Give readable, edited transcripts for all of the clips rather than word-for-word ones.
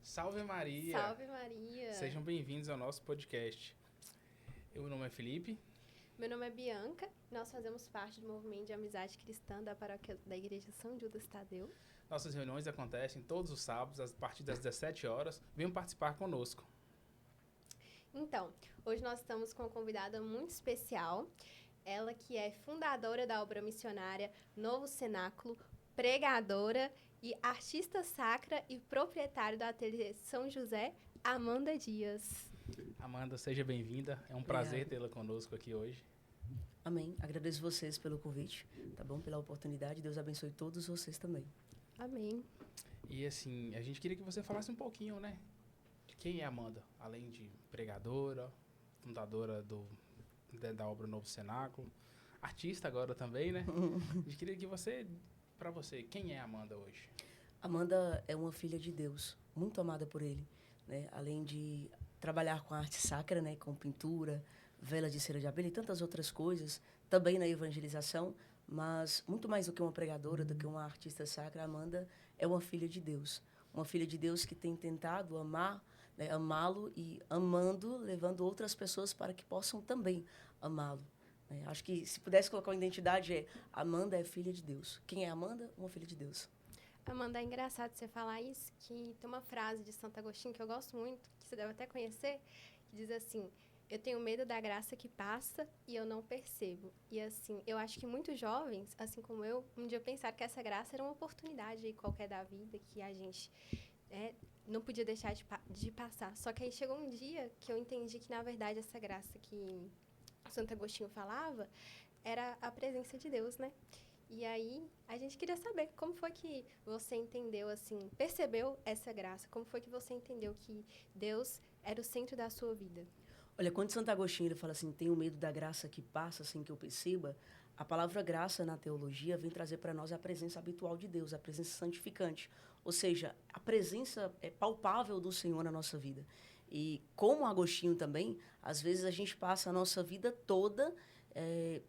Salve Maria! Salve Maria! Sejam bem-vindos ao nosso podcast. Meu nome é Felipe. Meu nome é Bianca, nós fazemos parte do movimento de amizade cristã da paróquia da Igreja São Judas Tadeu. Nossas reuniões acontecem todos os sábados, a partir das 17 horas. Venham participar conosco. Então, hoje nós estamos com uma convidada muito especial, ela que é fundadora da obra missionária Novo Cenáculo, pregadora e artista sacra e proprietária do ateliê São José, Amanda Dias. Amanda, seja bem-vinda. É um prazer tê-la conosco aqui hoje. Amém. Agradeço vocês pelo convite, tá bom? Pela oportunidade. Deus abençoe todos vocês também. Amém. E assim, a gente queria que você falasse um pouquinho, né? De quem é Amanda, além de pregadora, fundadora da obra Novo Cenáculo, artista agora também, né? A gente queria que para você, quem é Amanda hoje? Amanda é uma filha de Deus, muito amada por Ele, né? Além de trabalhar com a arte sacra, né? Com pintura, vela de cera de abelha e tantas outras coisas, também na evangelização, mas muito mais do que uma pregadora, do que uma artista sacra, Amanda é uma filha de Deus. Uma filha de Deus que tem tentado amar, né? Amá-lo e amando, levando outras pessoas para que possam também amá-lo. Acho que se pudesse colocar uma identidade, Amanda é filha de Deus. Quem é Amanda? Uma filha de Deus. Amanda, é engraçado você falar isso, que tem uma frase de Santo Agostinho que eu gosto muito, que você deve até conhecer, que diz assim: eu tenho medo da graça que passa e eu não percebo. E assim, eu acho que muitos jovens, assim como eu, um dia pensaram que essa graça era uma oportunidade aí qualquer da vida, que a gente não podia deixar de passar. Só que aí chegou um dia que eu entendi que, na verdade, essa graça que Santo Agostinho falava era a presença de Deus, né? E aí, a gente queria saber como foi que você entendeu, assim, percebeu essa graça? Como foi que você entendeu que Deus era o centro da sua vida? Olha, quando Santo Agostinho ele fala assim, tenho medo da graça que passa sem que eu perceba, a palavra graça na teologia vem trazer para nós a presença habitual de Deus, a presença santificante. Ou seja, a presença palpável do Senhor na nossa vida. E como Agostinho também, às vezes a gente passa a nossa vida toda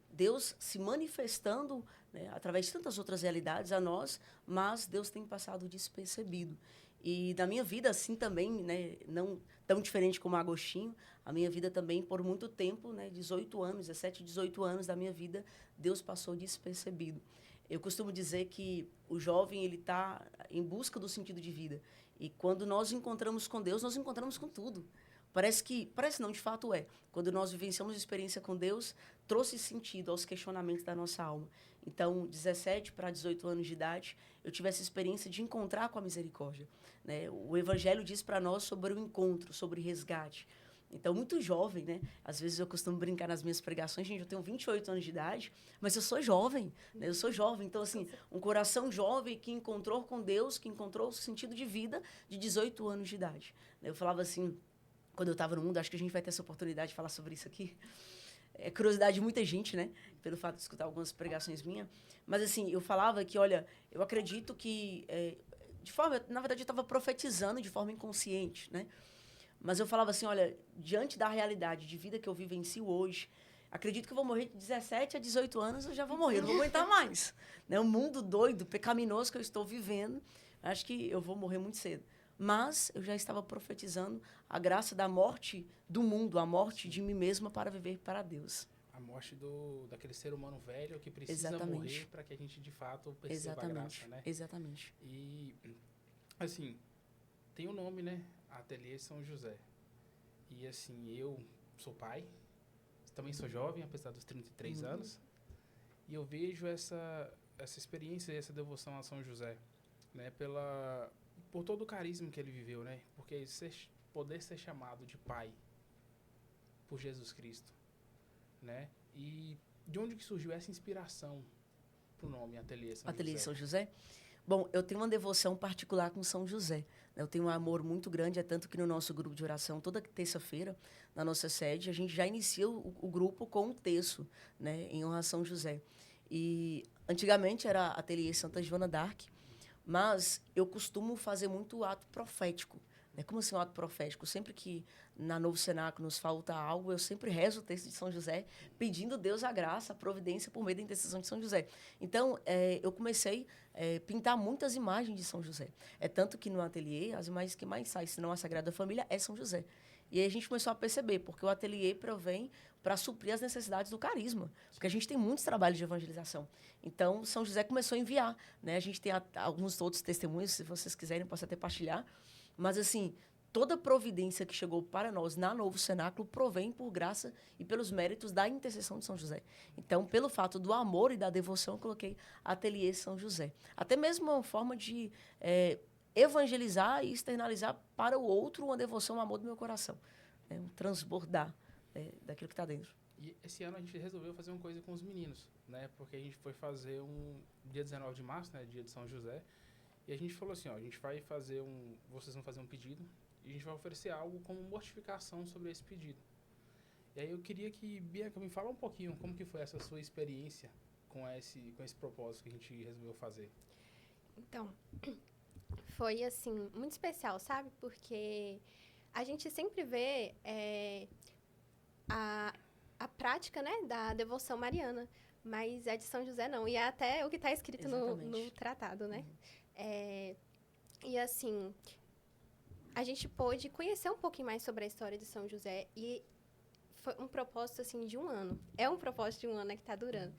Deus se manifestando, né, através de tantas outras realidades a nós, mas Deus tem passado despercebido. E na minha vida, assim também, né, não tão diferente como Agostinho, a minha vida também, por muito tempo, né, 18 anos, 17, 18 anos da minha vida, Deus passou despercebido. Eu costumo dizer que o jovem ele está em busca do sentido de vida. E quando nós encontramos com Deus, nós encontramos com tudo. Parece não, de fato é. Quando nós vivenciamos experiência com Deus, trouxe sentido aos questionamentos da nossa alma. Então, 17 para 18 anos de idade, eu tive essa experiência de encontrar com a misericórdia, né? O Evangelho diz para nós sobre o encontro, sobre resgate. Então, muito jovem, né? Às vezes eu costumo brincar nas minhas pregações, gente, eu tenho 28 anos de idade, mas eu sou jovem, né? Eu sou jovem. Então, assim, um coração jovem que encontrou com Deus, que encontrou o sentido de vida de 18 anos de idade. Eu falava assim, quando eu estava no mundo, acho que a gente vai ter essa oportunidade de falar sobre isso aqui. É curiosidade de muita gente, né? Pelo fato de escutar algumas pregações minhas. Mas, assim, eu falava que, olha, eu acredito que, na verdade, eu estava profetizando de forma inconsciente, né? Mas eu falava assim, olha, diante da realidade de vida que eu vivencio hoje, acredito que eu vou morrer de 17 a 18 anos, eu já vou morrer, não vou aguentar mais. Né? O mundo doido, pecaminoso que eu estou vivendo, acho que eu vou morrer muito cedo. Mas eu já estava profetizando a graça da morte do mundo, a morte de mim mesma para viver para Deus. A morte daquele ser humano velho que precisa Exatamente. morrer para que a gente, de fato, perceba a graça, né? Exatamente. E, assim, tem o nome, né? Ateliê São José. E, assim, eu sou pai, também sou jovem, apesar dos 33 anos, e eu vejo essa experiência, essa devoção a São José, né? Por todo o carisma que ele viveu, né? Porque poder ser chamado de pai por Jesus Cristo, né? E de onde que surgiu essa inspiração para o nome Ateliê São José? Ateliê São José? Bom, eu tenho uma devoção particular com São José. Eu tenho um amor muito grande, é tanto que no nosso grupo de oração, toda terça-feira, na nossa sede, a gente já inicia o grupo com um terço, né, em honra a São José. E antigamente era Ateliê Santa Joana d'Arc, mas eu costumo fazer muito ato profético, É como assim um ato profético. Sempre que na Novo Cenáculo nos falta algo, eu sempre rezo o texto de São José, pedindo a Deus a graça, a providência por meio da intercessão de São José. Então, eu comecei a pintar muitas imagens de São José. É tanto que no ateliê, as imagens que mais saem, se não a Sagrada Família, é São José. E aí a gente começou a perceber, porque o ateliê provém para suprir as necessidades do carisma. Porque a gente tem muitos trabalhos de evangelização. Então, São José começou a enviar. Né? A gente tem alguns outros testemunhos, se vocês quiserem, posso até partilhar. Mas, assim, toda providência que chegou para nós na Novo Cenáculo provém por graça e pelos méritos da intercessão de São José. Então, pelo fato do amor e da devoção, eu coloquei Ateliê São José. Até mesmo uma forma de evangelizar e externalizar para o outro uma devoção, um amor do meu coração. Um transbordar daquilo que está dentro. E esse ano a gente resolveu fazer uma coisa com os meninos, né? Porque a gente foi fazer dia 19 de março, né? Dia de São José. E a gente falou assim, ó, a gente vai fazer vocês vão fazer um pedido e a gente vai oferecer algo como mortificação sobre esse pedido. E aí eu queria que Bianca me fala um pouquinho como que foi essa sua experiência com esse propósito que a gente resolveu fazer. Então, foi assim, muito especial, sabe? Porque a gente sempre vê a prática, né, da devoção mariana, mas a de São José não. E é até o que está escrito no tratado, né? E assim, a gente pôde conhecer um pouquinho mais sobre a história de São José e foi um propósito, assim, de um ano. É um propósito de um ano, né, que está durando.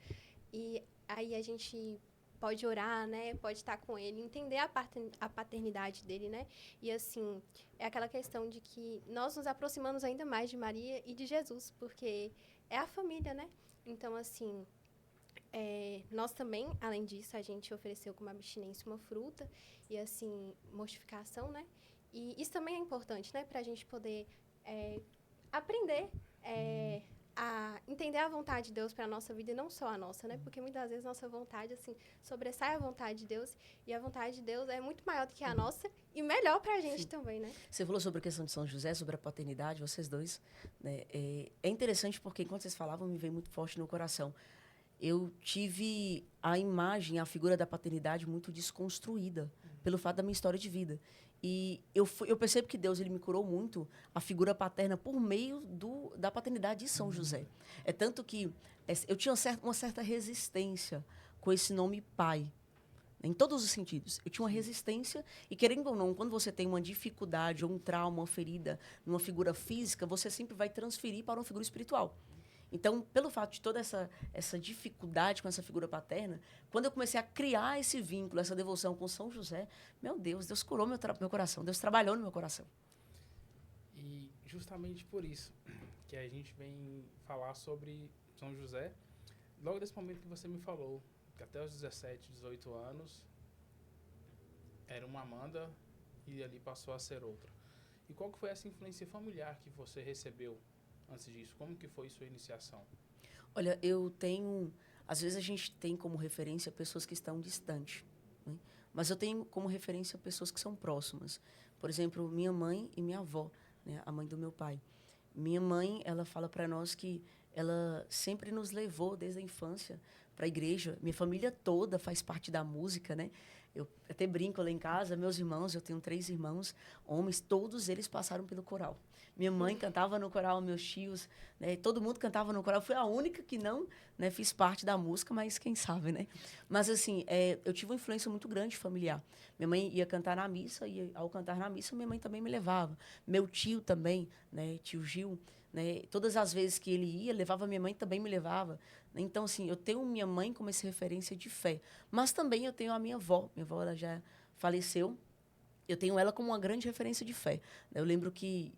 E aí a gente pode orar, né, pode estar com ele, entender a paternidade dele, né? E, assim, é aquela questão de que nós nos aproximamos ainda mais de Maria e de Jesus, porque é a família, né? Então, assim, nós também, além disso, a gente ofereceu como abstinência uma fruta e, assim, mortificação, né? E isso também é importante, né? Para a gente poder aprender a entender a vontade de Deus para a nossa vida e não só a nossa, né? Porque muitas vezes nossa vontade, assim, sobressai a vontade de Deus e a vontade de Deus é muito maior do que a nossa e melhor para a gente também, né? Você falou sobre a questão de São José, sobre a paternidade, vocês dois, né? É interessante porque enquanto vocês falavam, me veio muito forte no coração. Eu tive a imagem, a figura da paternidade muito desconstruída pelo fato da minha história de vida. E eu percebo que Deus ele me curou muito a figura paterna por meio da paternidade de São José. É tanto que eu tinha uma certa resistência com esse nome pai, em todos os sentidos. Eu tinha uma resistência e, querendo ou não, quando você tem uma dificuldade ou um trauma, uma ferida numa figura física, você sempre vai transferir para uma figura espiritual. Então, pelo fato de toda essa dificuldade com essa figura paterna, quando eu comecei a criar esse vínculo, essa devoção com São José, meu Deus curou meu coração, Deus trabalhou no meu coração. E justamente por isso que a gente vem falar sobre São José, logo desse momento que você me falou, que até os 17, 18 anos, era uma Amanda e ali passou a ser outra. E qual que foi essa influência familiar que você recebeu antes disso? Como que foi sua iniciação? Olha, às vezes a gente tem como referência pessoas que estão distantes, né? Mas eu tenho como referência pessoas que são próximas. Por exemplo, minha mãe e minha avó, né? A mãe do meu pai. Minha mãe, ela fala para nós que ela sempre nos levou desde a infância para a igreja. Minha família toda faz parte da música, né? Eu até brinco lá em casa, meus irmãos, eu tenho 3 irmãos, homens, todos eles passaram pelo coral. Minha mãe cantava no coral, meus tios, né? Todo mundo cantava no coral. Eu fui a única que não, né, fiz parte da música, mas quem sabe, né? Mas, assim, eu tive uma influência muito grande familiar. Minha mãe ia cantar na missa e, ao cantar na missa, minha mãe também me levava. Meu tio também, né, tio Gil, né? Todas as vezes que ele ia, levava minha mãe, também me levava. Então, assim, eu tenho minha mãe como essa referência de fé. Mas também eu tenho a minha avó. Minha avó, ela já faleceu. Eu tenho ela como uma grande referência de fé. Eu lembro que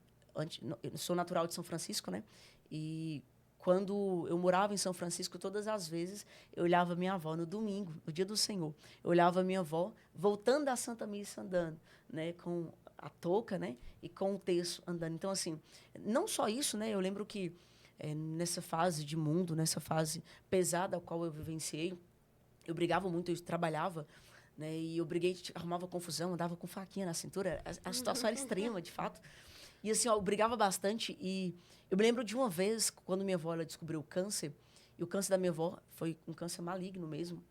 eu sou natural de São Francisco, né? E quando eu morava em São Francisco, todas as vezes eu olhava minha avó no domingo, no dia do Senhor. Eu olhava minha avó voltando da Santa Missa andando, né, com a touca, né, e com o terço andando. Então, assim, não só isso, né? Eu lembro que nessa fase de mundo, nessa fase pesada a qual eu vivenciei, eu brigava muito, eu trabalhava, né, e eu briguei, arrumava confusão, andava com faquinha na cintura. A situação era extrema, de fato. E, assim, eu brigava bastante. E eu me lembro de uma vez, quando minha avó ela descobriu o câncer, e o câncer da minha avó foi um câncer maligno mesmo.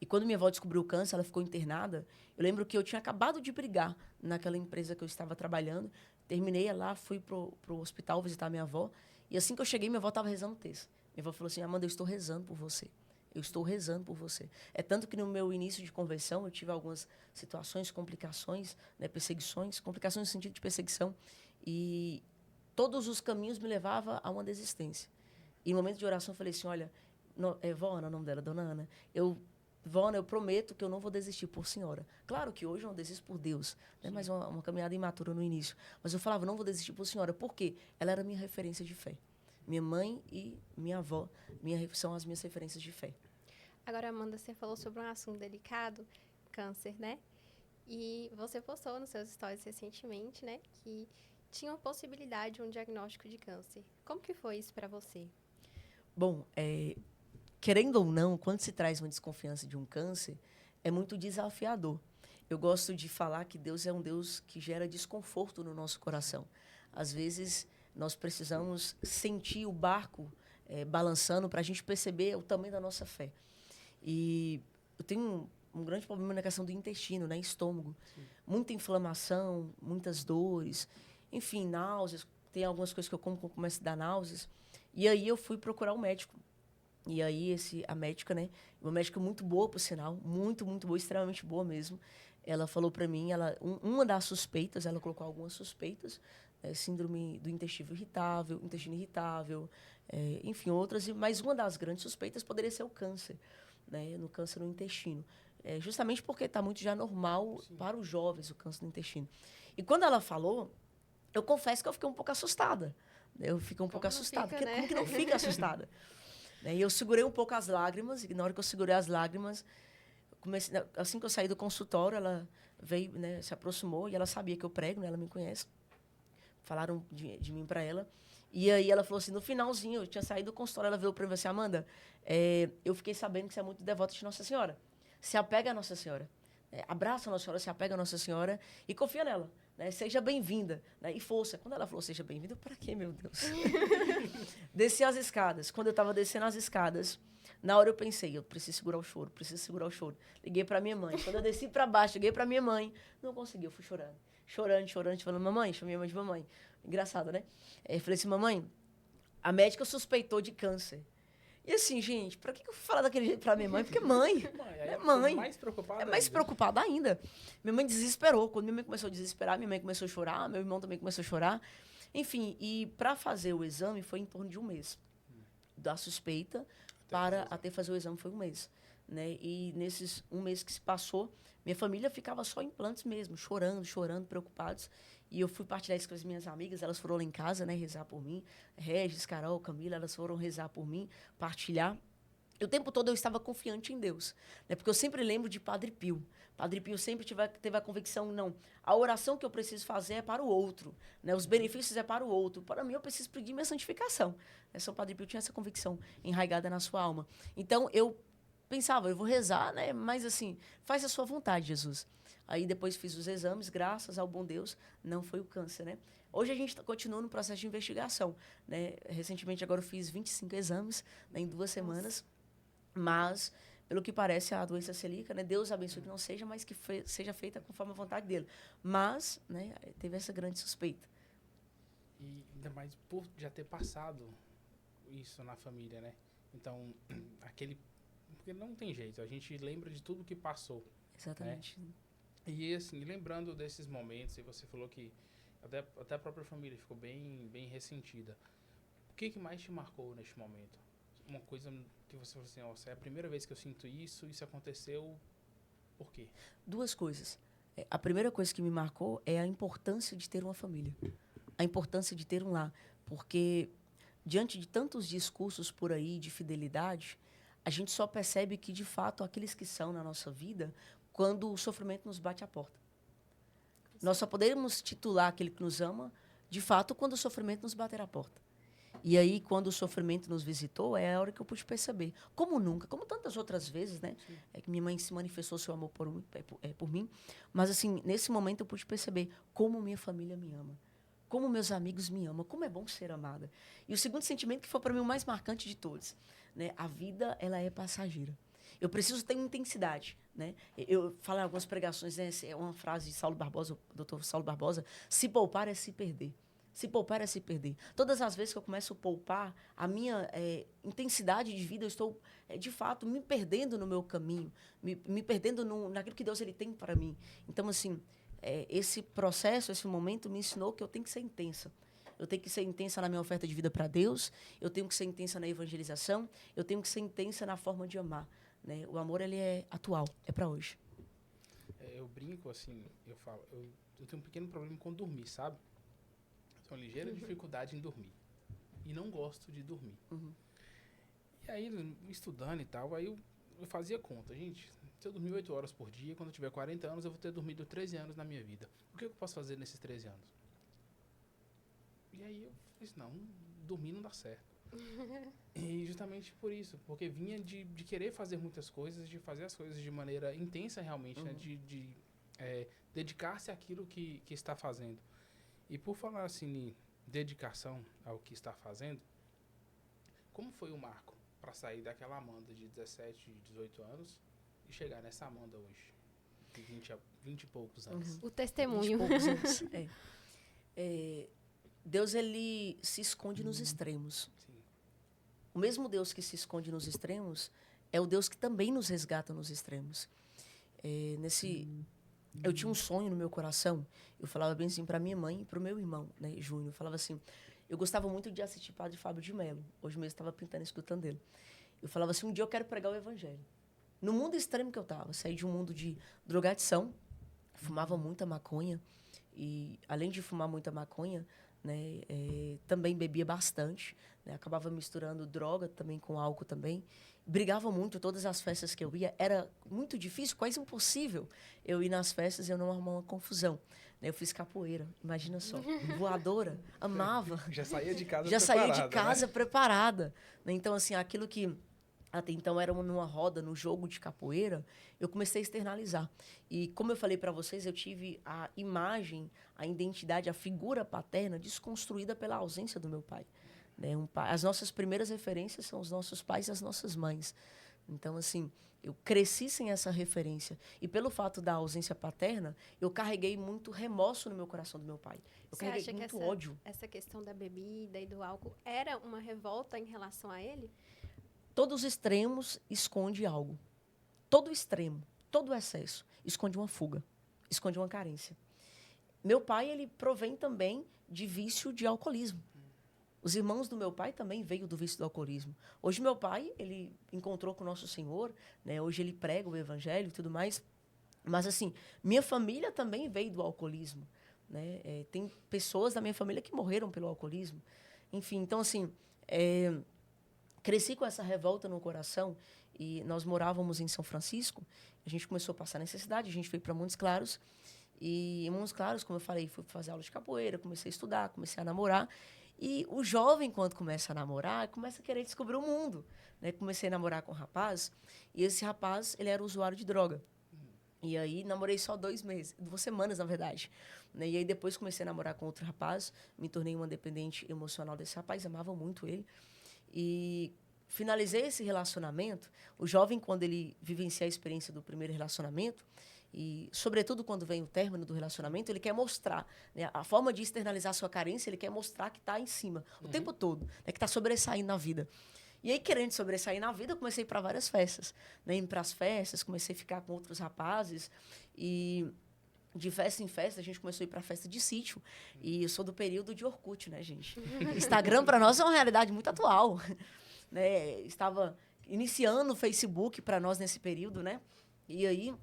E quando minha avó descobriu o câncer, ela ficou internada. Eu lembro que eu tinha acabado de brigar naquela empresa que eu estava trabalhando. Terminei lá, fui pro hospital visitar minha avó. E assim que eu cheguei, minha avó estava rezando o texto. Minha avó falou assim: Amanda, eu estou rezando por você. Eu estou rezando por você. É tanto que no meu início de conversão, eu tive algumas situações, complicações, né, perseguições, complicações no sentido de perseguição. E todos os caminhos me levavam a uma desistência. E no momento de oração, eu falei assim: olha, vó Ana, o nome dela, dona Ana, vó Ana, eu prometo que eu não vou desistir por senhora. Claro que hoje eu não desisto por Deus, né, mas uma caminhada imatura no início. Mas eu falava: não vou desistir por senhora. Por quê? Ela era a minha referência de fé. Minha mãe e minha avó são as minhas referências de fé. Agora, Amanda, você falou sobre um assunto delicado, câncer, né? E você postou nos seus stories recentemente, né, que tinha uma possibilidade de um diagnóstico de câncer. Como que foi isso para você? Bom, querendo ou não, quando se traz uma desconfiança de um câncer, é muito desafiador. Eu gosto de falar que Deus é um Deus que gera desconforto no nosso coração. Às vezes, nós precisamos sentir o barco balançando para a gente perceber o tamanho da nossa fé. E eu tenho um grande problema na questão do intestino, né? Estômago. Sim. Muita inflamação, muitas dores, enfim, náuseas. Tem algumas coisas que eu como que eu começo a dar náuseas. E aí eu fui procurar um médico. E aí a médica, né? Uma médica muito boa, por sinal. Muito, muito boa, extremamente boa mesmo. Ela falou para mim, uma das suspeitas, ela colocou algumas suspeitas, síndrome do intestino irritável, enfim, outras. Mas uma das grandes suspeitas poderia ser o câncer, né? No câncer no intestino. Justamente porque está muito já normal Sim. para os jovens o câncer no intestino. E quando ela falou, eu confesso que eu fiquei um pouco assustada. Eu fiquei um pouco assustada. Fica, porque né? como que não fica assustada? E eu segurei um pouco as lágrimas, e na hora que eu segurei as lágrimas, assim que eu saí do consultório, ela veio, né, se aproximou, e ela sabia que eu prego, né, ela me conhece. Falaram de mim para ela. E aí ela falou assim, no finalzinho, eu tinha saído do consultório, ela veio para mim e assim: Amanda, eu fiquei sabendo que você é muito devota de Nossa Senhora. Se apega a Nossa Senhora. Abraça a Nossa Senhora, se apega a Nossa Senhora e confia nela. Né? Seja bem-vinda. Né? E força. Quando ela falou seja bem-vinda, para quê, meu Deus? Desci as escadas. Quando eu estava descendo as escadas, na hora eu pensei: eu preciso segurar o choro, preciso segurar o choro. Liguei para minha mãe. Quando eu desci para baixo, liguei para minha mãe. Não consegui, eu fui chorando. Chorando, falando: mamãe, chamei minha mãe de mamãe. Engraçado, né? Eu falei assim: mamãe, a médica suspeitou de câncer. E assim, gente, pra que eu fui falar daquele jeito pra minha mãe? Porque mãe, é mãe. Mais preocupada é mais preocupada ainda. Minha mãe desesperou. Quando minha mãe começou a desesperar, minha mãe começou a chorar, meu irmão também começou a chorar. Enfim, e para fazer o exame foi em torno de um mês. Da suspeita até fazer o exame foi um mês. Né? E nesses um mês que se passou, minha família ficava só em plantos mesmo, chorando, preocupados. E eu fui partilhar isso com as minhas amigas, elas foram lá em casa, né, rezar por mim. Regis, Carol, Camila, elas foram rezar por mim, partilhar. E o tempo todo eu estava confiante em Deus, né, porque eu sempre lembro de Padre Pio. Padre Pio sempre teve a convicção: não, a oração que eu preciso fazer é para o outro, né, os benefícios é para o outro. Para mim, eu preciso pedir minha santificação. São Padre Pio tinha essa convicção enraigada na sua alma. Então, eu pensava: eu vou rezar, né, mas assim, faz a sua vontade, Jesus. Aí depois fiz os exames, graças ao bom Deus, não foi o câncer, né? Hoje a gente continua no processo de investigação, né? Recentemente agora eu fiz 25 exames, né, em 2 semanas, mas pelo que parece a doença celíaca, né? Deus abençoe que não seja, mas que seja feita conforme a vontade dele. Mas, né, teve essa grande suspeita. E ainda mais por já ter passado isso na família, né? Então, porque não tem jeito, a gente lembra de tudo que passou. Exatamente. Né? E assim, lembrando desses momentos, e você falou que até a própria família ficou bem ressentida. O que mais te marcou neste momento? Uma coisa que você falou assim: nossa, é a primeira vez que eu sinto isso aconteceu, por quê? 2 coisas. A primeira coisa que me marcou é a importância de ter uma família. A importância de ter um lar. Porque, diante de tantos discursos por aí de fidelidade, a gente só percebe que, de fato, aqueles que são na nossa vida, quando o sofrimento nos bate à porta. Nós só podemos titular aquele que nos ama, de fato, quando o sofrimento nos bater à porta. E aí, quando o sofrimento nos visitou, é a hora que eu pude perceber. Como nunca, como tantas outras vezes, né? Que minha mãe se manifestou seu amor por mim. Mas, assim, nesse momento eu pude perceber como minha família me ama. Como meus amigos me amam. Como é bom ser amada. E o segundo sentimento, que foi para mim o mais marcante de todos, né? A vida, ela é passageira. Eu preciso ter intensidade, né? Eu falo em algumas pregações, né? É uma frase de Saulo Barbosa, o doutor Saulo Barbosa: se poupar é se perder. Se poupar é se perder. Todas as vezes que eu começo a poupar, a minha intensidade de vida, eu estou, de fato, me perdendo no meu caminho, me perdendo naquilo que Deus ele tem para mim. Então, assim, esse processo, esse momento me ensinou que eu tenho que ser intensa. Eu tenho que ser intensa na minha oferta de vida para Deus, eu tenho que ser intensa na evangelização, eu tenho que ser intensa na forma de amar. Né? O amor, ele é atual, é para hoje. Eu brinco, assim, eu falo, eu tenho um pequeno problema com dormir, sabe? Tenho uma ligeira dificuldade em dormir. E não gosto de dormir. E aí, estudando e tal, aí eu fazia conta. Gente, se eu dormir 8 horas por dia, quando eu tiver 40 anos, eu vou ter dormido 13 anos na minha vida. O que eu posso fazer nesses 13 anos? E aí eu falei, não, dormir não dá certo. E justamente por isso, porque vinha de querer fazer muitas coisas, de fazer as coisas de maneira intensa realmente, né? De dedicar-se àquilo que está fazendo. E por falar assim em dedicação ao que está fazendo, como foi o marco para sair daquela Amanda de 17, 18 anos e chegar nessa Amanda hoje, de 20 e poucos anos? O testemunho. 20 e poucos anos. Deus, ele se esconde nos extremos. Sim. O mesmo Deus que se esconde nos extremos é o Deus que também nos resgata nos extremos. Eu tinha um sonho no meu coração. Eu falava bem assim para minha mãe e para o meu irmão, né, Júnior. Eu falava assim, eu gostava muito de assistir Padre Fábio de Mello. Hoje mesmo eu estava pintando, escutando dele. Eu falava assim, um dia eu quero pregar o evangelho. No mundo extremo que eu estava, saí de um mundo de drogadição, fumava muita maconha. E, além de fumar muita maconha, né, também bebia bastante. Né, acabava misturando droga também com álcool também. Brigava muito, todas as festas que eu ia. Era muito difícil, quase impossível eu ir nas festas e eu não arrumar uma confusão. Né, eu fiz capoeira, imagina só. Voadora, amava. Já saía de casa Já preparada. saía de casa preparada. Né? Então, assim, aquilo que até então era numa roda, no jogo de capoeira, eu comecei a externalizar. E, como eu falei para vocês, eu tive a imagem, a identidade, a figura paterna desconstruída pela ausência do meu pai. Né? As nossas primeiras referências são os nossos pais e as nossas mães. Então, assim, eu cresci sem essa referência. E, pelo fato da ausência paterna, eu carreguei muito remorso no meu coração do meu pai. Eu Você carreguei acha que muito ódio. essa questão da bebida e do álcool era uma revolta em relação a ele? Todos os extremos esconde algo. Todo extremo, todo excesso esconde uma fuga, esconde uma carência. Meu pai, ele provém também de vício de alcoolismo. Os irmãos do meu pai também veio do vício do alcoolismo. Hoje meu pai, ele encontrou com o nosso Senhor, né? Hoje ele prega o evangelho e tudo mais. Mas assim, minha família também veio do alcoolismo, né? Tem pessoas da minha família que morreram pelo alcoolismo. Enfim, então assim, cresci com essa revolta no coração e nós morávamos em São Francisco. A gente começou a passar necessidade, a gente veio para Montes Claros. E em Montes Claros, como eu falei, fui fazer aula de capoeira, comecei a estudar, comecei a namorar. E o jovem, quando começa a namorar, começa a querer descobrir o mundo. Né? Comecei a namorar com um rapaz, e esse rapaz, ele era usuário de droga. E aí, namorei só 2 meses, 2 semanas, na verdade. Né? E aí, depois comecei a namorar com outro rapaz, me tornei uma dependente emocional desse rapaz, amava muito ele. E finalizei esse relacionamento. O jovem, quando ele vivencia a experiência do primeiro relacionamento, e, sobretudo, quando vem o término do relacionamento, ele quer mostrar. Né, a forma de externalizar a sua carência, ele quer mostrar que está em cima, o tempo todo, né, que está sobressaindo na vida. E aí, querendo sobressair na vida, eu comecei a ir para várias festas. Né, ir para as festas, comecei a ficar com outros rapazes. E, de festa em festa, a gente começou a ir para festa de sítio. E eu sou do período de Orkut, né, gente? Instagram, para nós, é uma realidade muito atual. Né, estava iniciando o Facebook para nós nesse período, né? E aí,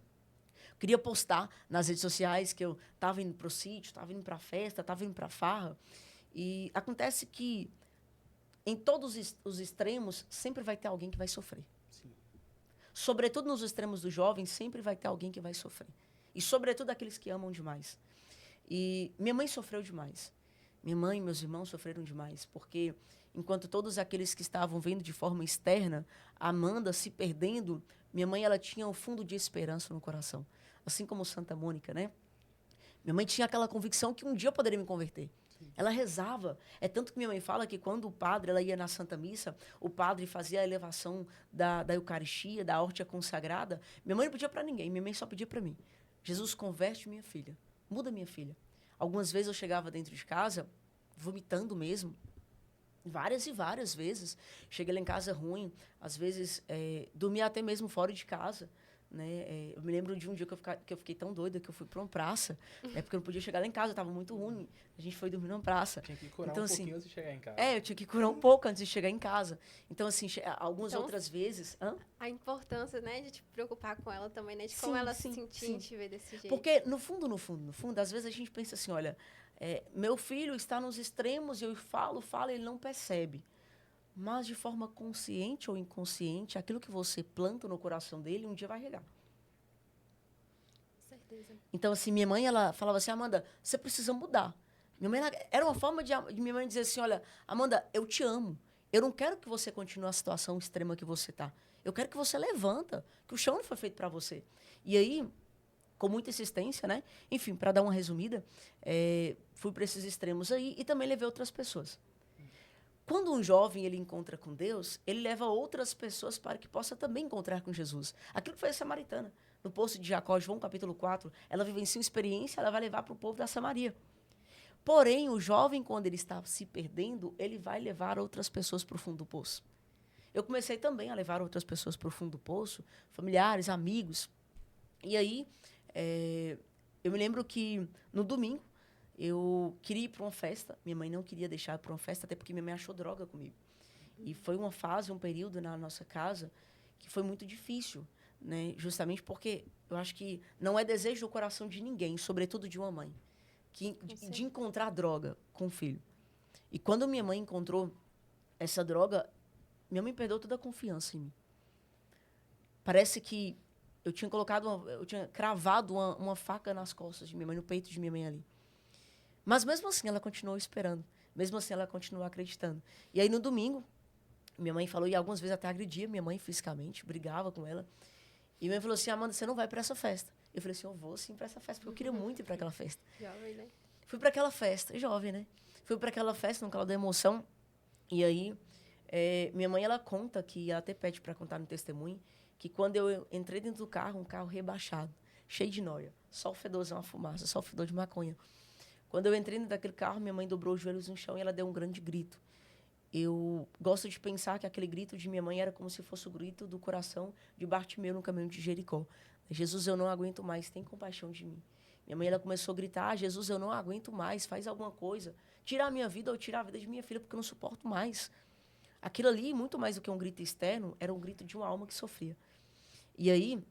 queria postar nas redes sociais que eu estava indo para o sítio, estava indo para a festa, estava indo para a farra. E acontece que, em todos os extremos, sempre vai ter alguém que vai sofrer. Sim. Sobretudo nos extremos dos jovens, sempre vai ter alguém que vai sofrer. E, sobretudo, aqueles que amam demais. E minha mãe sofreu demais. Minha mãe e meus irmãos sofreram demais, porque, enquanto todos aqueles que estavam vendo de forma externa a Amanda se perdendo, minha mãe ela tinha um fundo de esperança no coração. Assim como Santa Mônica, né? Minha mãe tinha aquela convicção que um dia eu poderia me converter. Ela rezava. É tanto que minha mãe fala que quando o padre, ela ia na Santa Missa, o padre fazia a elevação da Eucaristia, da hóstia consagrada. Minha mãe não pedia para ninguém, minha mãe só pedia para mim. Jesus, converte minha filha. Muda minha filha. Algumas vezes eu chegava dentro de casa, vomitando mesmo. Várias e várias vezes. Cheguei lá em casa ruim. Às vezes, dormia até mesmo fora de casa. Né? Eu me lembro de um dia que eu fiquei tão doida que eu fui para uma praça, porque eu não podia chegar lá em casa, estava muito ruim. A gente foi dormir numa praça. Tinha que curar então, um assim, pouquinho antes de chegar em casa. eu tinha que curar um pouco antes de chegar em casa. Então, assim, algumas Então, outras vezes... A importância, né, de te preocupar com ela também, né? De Sim, como ela sim, se sentir sim. em te ver desse jeito. Porque, no fundo, às vezes a gente pensa assim, olha, meu filho está nos extremos e eu falo, e ele não percebe. Mas, de forma consciente ou inconsciente, aquilo que você planta no coração dele, um dia vai regar. Certeza. Então, assim, minha mãe, ela falava assim, Amanda, você precisa mudar. Minha mãe, era uma forma de minha mãe dizer assim, olha, Amanda, eu te amo. Eu não quero que você continue a situação extrema que você está. Eu quero que você levanta, que o chão não foi feito para você. E aí, com muita insistência, né? Enfim, para dar uma resumida, fui para esses extremos aí e também levei outras pessoas. Quando um jovem ele encontra com Deus, ele leva outras pessoas para que possa também encontrar com Jesus. Aquilo que foi a samaritana. No poço de Jacó, João capítulo 4, ela vivencia uma experiência, ela vai levar para o povo da Samaria. Porém, o jovem, quando ele está se perdendo, ele vai levar outras pessoas para o fundo do poço. Eu comecei também a levar outras pessoas para o fundo do poço, familiares, amigos. E aí, eu me lembro que no domingo, eu queria ir para uma festa. Minha mãe não queria deixar eu ir para uma festa, até porque minha mãe achou droga comigo. E foi uma fase, um período na nossa casa que foi muito difícil, né? Justamente porque eu acho que não é desejo do coração de ninguém, sobretudo de uma mãe, de encontrar droga com o filho. E quando minha mãe encontrou essa droga, minha mãe perdeu toda a confiança em mim. Parece que eu tinha cravado uma faca nas costas de minha mãe, no peito de minha mãe ali. Mas mesmo assim ela continuou esperando. Mesmo assim ela continuou acreditando. E aí no domingo, minha mãe falou, e algumas vezes até agredia minha mãe fisicamente, brigava com ela. E minha mãe falou assim, Amanda, você não vai para essa festa. Eu falei assim, eu vou sim para essa festa, porque eu queria muito ir para aquela festa. Jovem, né? Fui para aquela festa, jovem, né? Fui para aquela festa, num calor da emoção. E aí, minha mãe, ela conta, que ela até pede para contar no testemunho, que quando eu entrei dentro do carro, um carro rebaixado, cheio de nóia, só o fedorzão, a fumaça, só o fedor de maconha. Quando eu entrei dentro daquele carro, minha mãe dobrou os joelhos no chão e ela deu um grande grito. Eu gosto de pensar que aquele grito de minha mãe era como se fosse o grito do coração de Bartimeu no caminho de Jericó. Jesus, eu não aguento mais, tem compaixão de mim. Minha mãe ela começou a gritar, Jesus, eu não aguento mais, faz alguma coisa. Tira a minha vida ou tira a vida de minha filha, porque eu não suporto mais. Aquilo ali, muito mais do que um grito externo, era um grito de uma alma que sofria. E aí,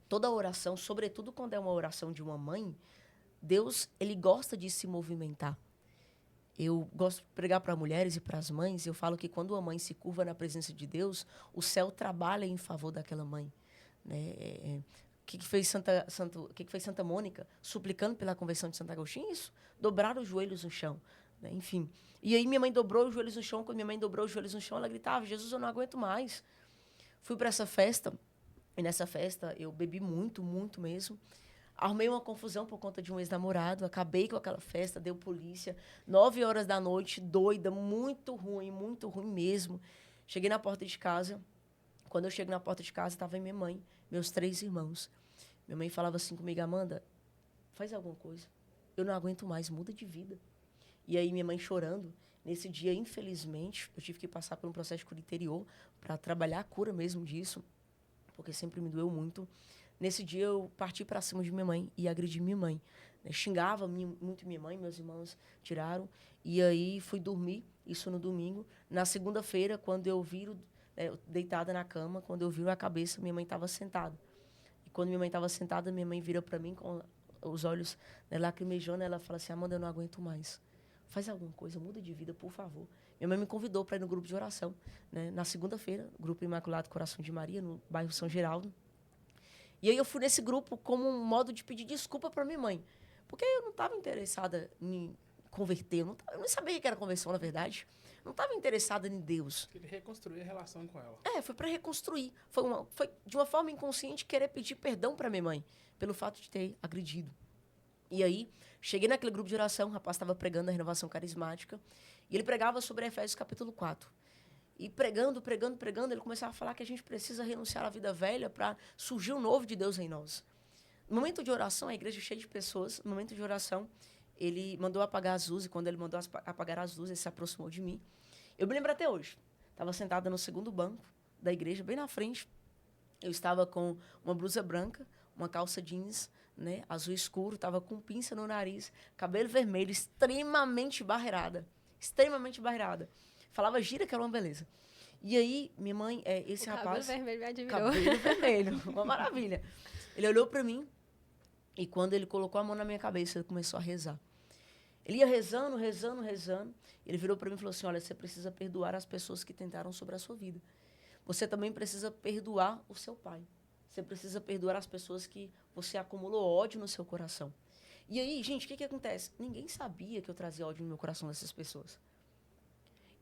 toda oração, sobretudo quando é uma oração de uma mãe, Deus, ele gosta de se movimentar. Eu gosto de pregar para mulheres e para as mães. Eu falo que quando uma mãe se curva na presença de Deus, o céu trabalha em favor daquela mãe. Né? O que fez Santa Mônica, suplicando pela conversão de Santo Agostinho? Isso, dobrar os joelhos no chão. Né? Enfim. E aí minha mãe dobrou os joelhos no chão. Quando minha mãe dobrou os joelhos no chão, ela gritava, Jesus, eu não aguento mais. Fui para essa festa, e nessa festa eu bebi muito, muito mesmo. Arrumei uma confusão por conta de um ex-namorado, acabei com aquela festa, deu polícia. 9 horas da noite, doida, muito ruim mesmo. Cheguei na porta de casa. Quando eu chego na porta de casa, estava minha mãe, meus 3 irmãos. Minha mãe falava assim comigo, Amanda, faz alguma coisa. Eu não aguento mais, muda de vida. E aí minha mãe chorando. Nesse dia, infelizmente, eu tive que passar por um processo de cura interior para trabalhar a cura mesmo disso, porque sempre me doeu muito. Nesse dia, eu parti para cima de minha mãe e agredi minha mãe. Xingava muito minha mãe, meus irmãos tiraram. E aí, fui dormir, isso no domingo. Na segunda-feira, quando eu viro, deitada na cama, quando eu viro a cabeça, minha mãe estava sentada. E quando minha mãe estava sentada, minha mãe vira para mim com os olhos lacrimejando. Ela fala assim, Amanda, eu não aguento mais. Faz alguma coisa, muda de vida, por favor. Minha mãe me convidou para ir no grupo de oração. Né? Na segunda-feira, Grupo Imaculado Coração de Maria, no bairro São Geraldo. E aí eu fui nesse grupo como um modo de pedir desculpa para minha mãe. Porque eu não estava interessada em converter. Eu não sabia o que era conversão, na verdade. Não estava interessada em Deus. Queria reconstruir a relação com ela. Foi para reconstruir. Foi de uma forma inconsciente querer pedir perdão para minha mãe. Pelo fato de ter agredido. E aí, cheguei naquele grupo de oração, o rapaz estava pregando a renovação carismática, e ele pregava sobre Efésios capítulo 4. E pregando, ele começava a falar que a gente precisa renunciar à vida velha para surgir o novo de Deus em nós. No momento de oração, a igreja cheia de pessoas, no momento de oração, ele mandou apagar as luzes, e quando ele mandou apagar as luzes, ele se aproximou de mim. Eu me lembro até hoje. Estava sentada no segundo banco da igreja, bem na frente. Eu estava com uma blusa branca, uma calça jeans, né, azul escuro, estava com pinça no nariz, cabelo vermelho, extremamente barreirada. Extremamente barreirada. Falava gira que era uma beleza. E aí, minha mãe, esse rapaz... Cabelo vermelho me admirou. Cabelo vermelho, uma maravilha. Ele olhou para mim e quando ele colocou a mão na minha cabeça, ele começou a rezar. Ele ia rezando. Ele virou para mim e falou assim, olha, você precisa perdoar as pessoas que tentaram sobre a sua vida. Você também precisa perdoar o seu pai. Você precisa perdoar as pessoas que você acumulou ódio no seu coração. E aí, gente, o que acontece? Ninguém sabia que eu trazia ódio no meu coração dessas pessoas.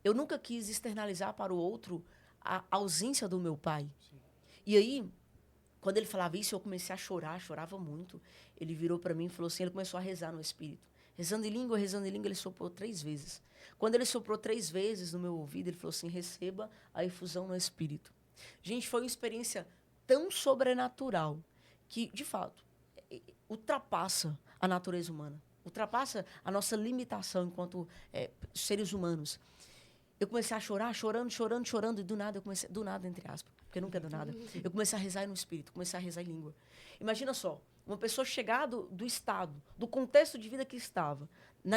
Eu nunca quis externalizar para o outro a ausência do meu pai. Sim. E aí, quando ele falava isso, eu comecei a chorar, chorava muito. Ele virou para mim e falou assim, ele começou a rezar no espírito. Rezando em língua, ele soprou 3 vezes. Quando ele soprou 3 vezes no meu ouvido, ele falou assim, receba a efusão no espírito. Gente, foi uma experiência tão sobrenatural que, de fato, ultrapassa a natureza humana. Ultrapassa a nossa limitação enquanto seres humanos. Eu comecei a chorar, chorando, e do nada, entre aspas, porque nunca é do nada, eu comecei a rezar no espírito, comecei a rezar em língua. Imagina só, uma pessoa chegar do estado, do contexto de vida que estava,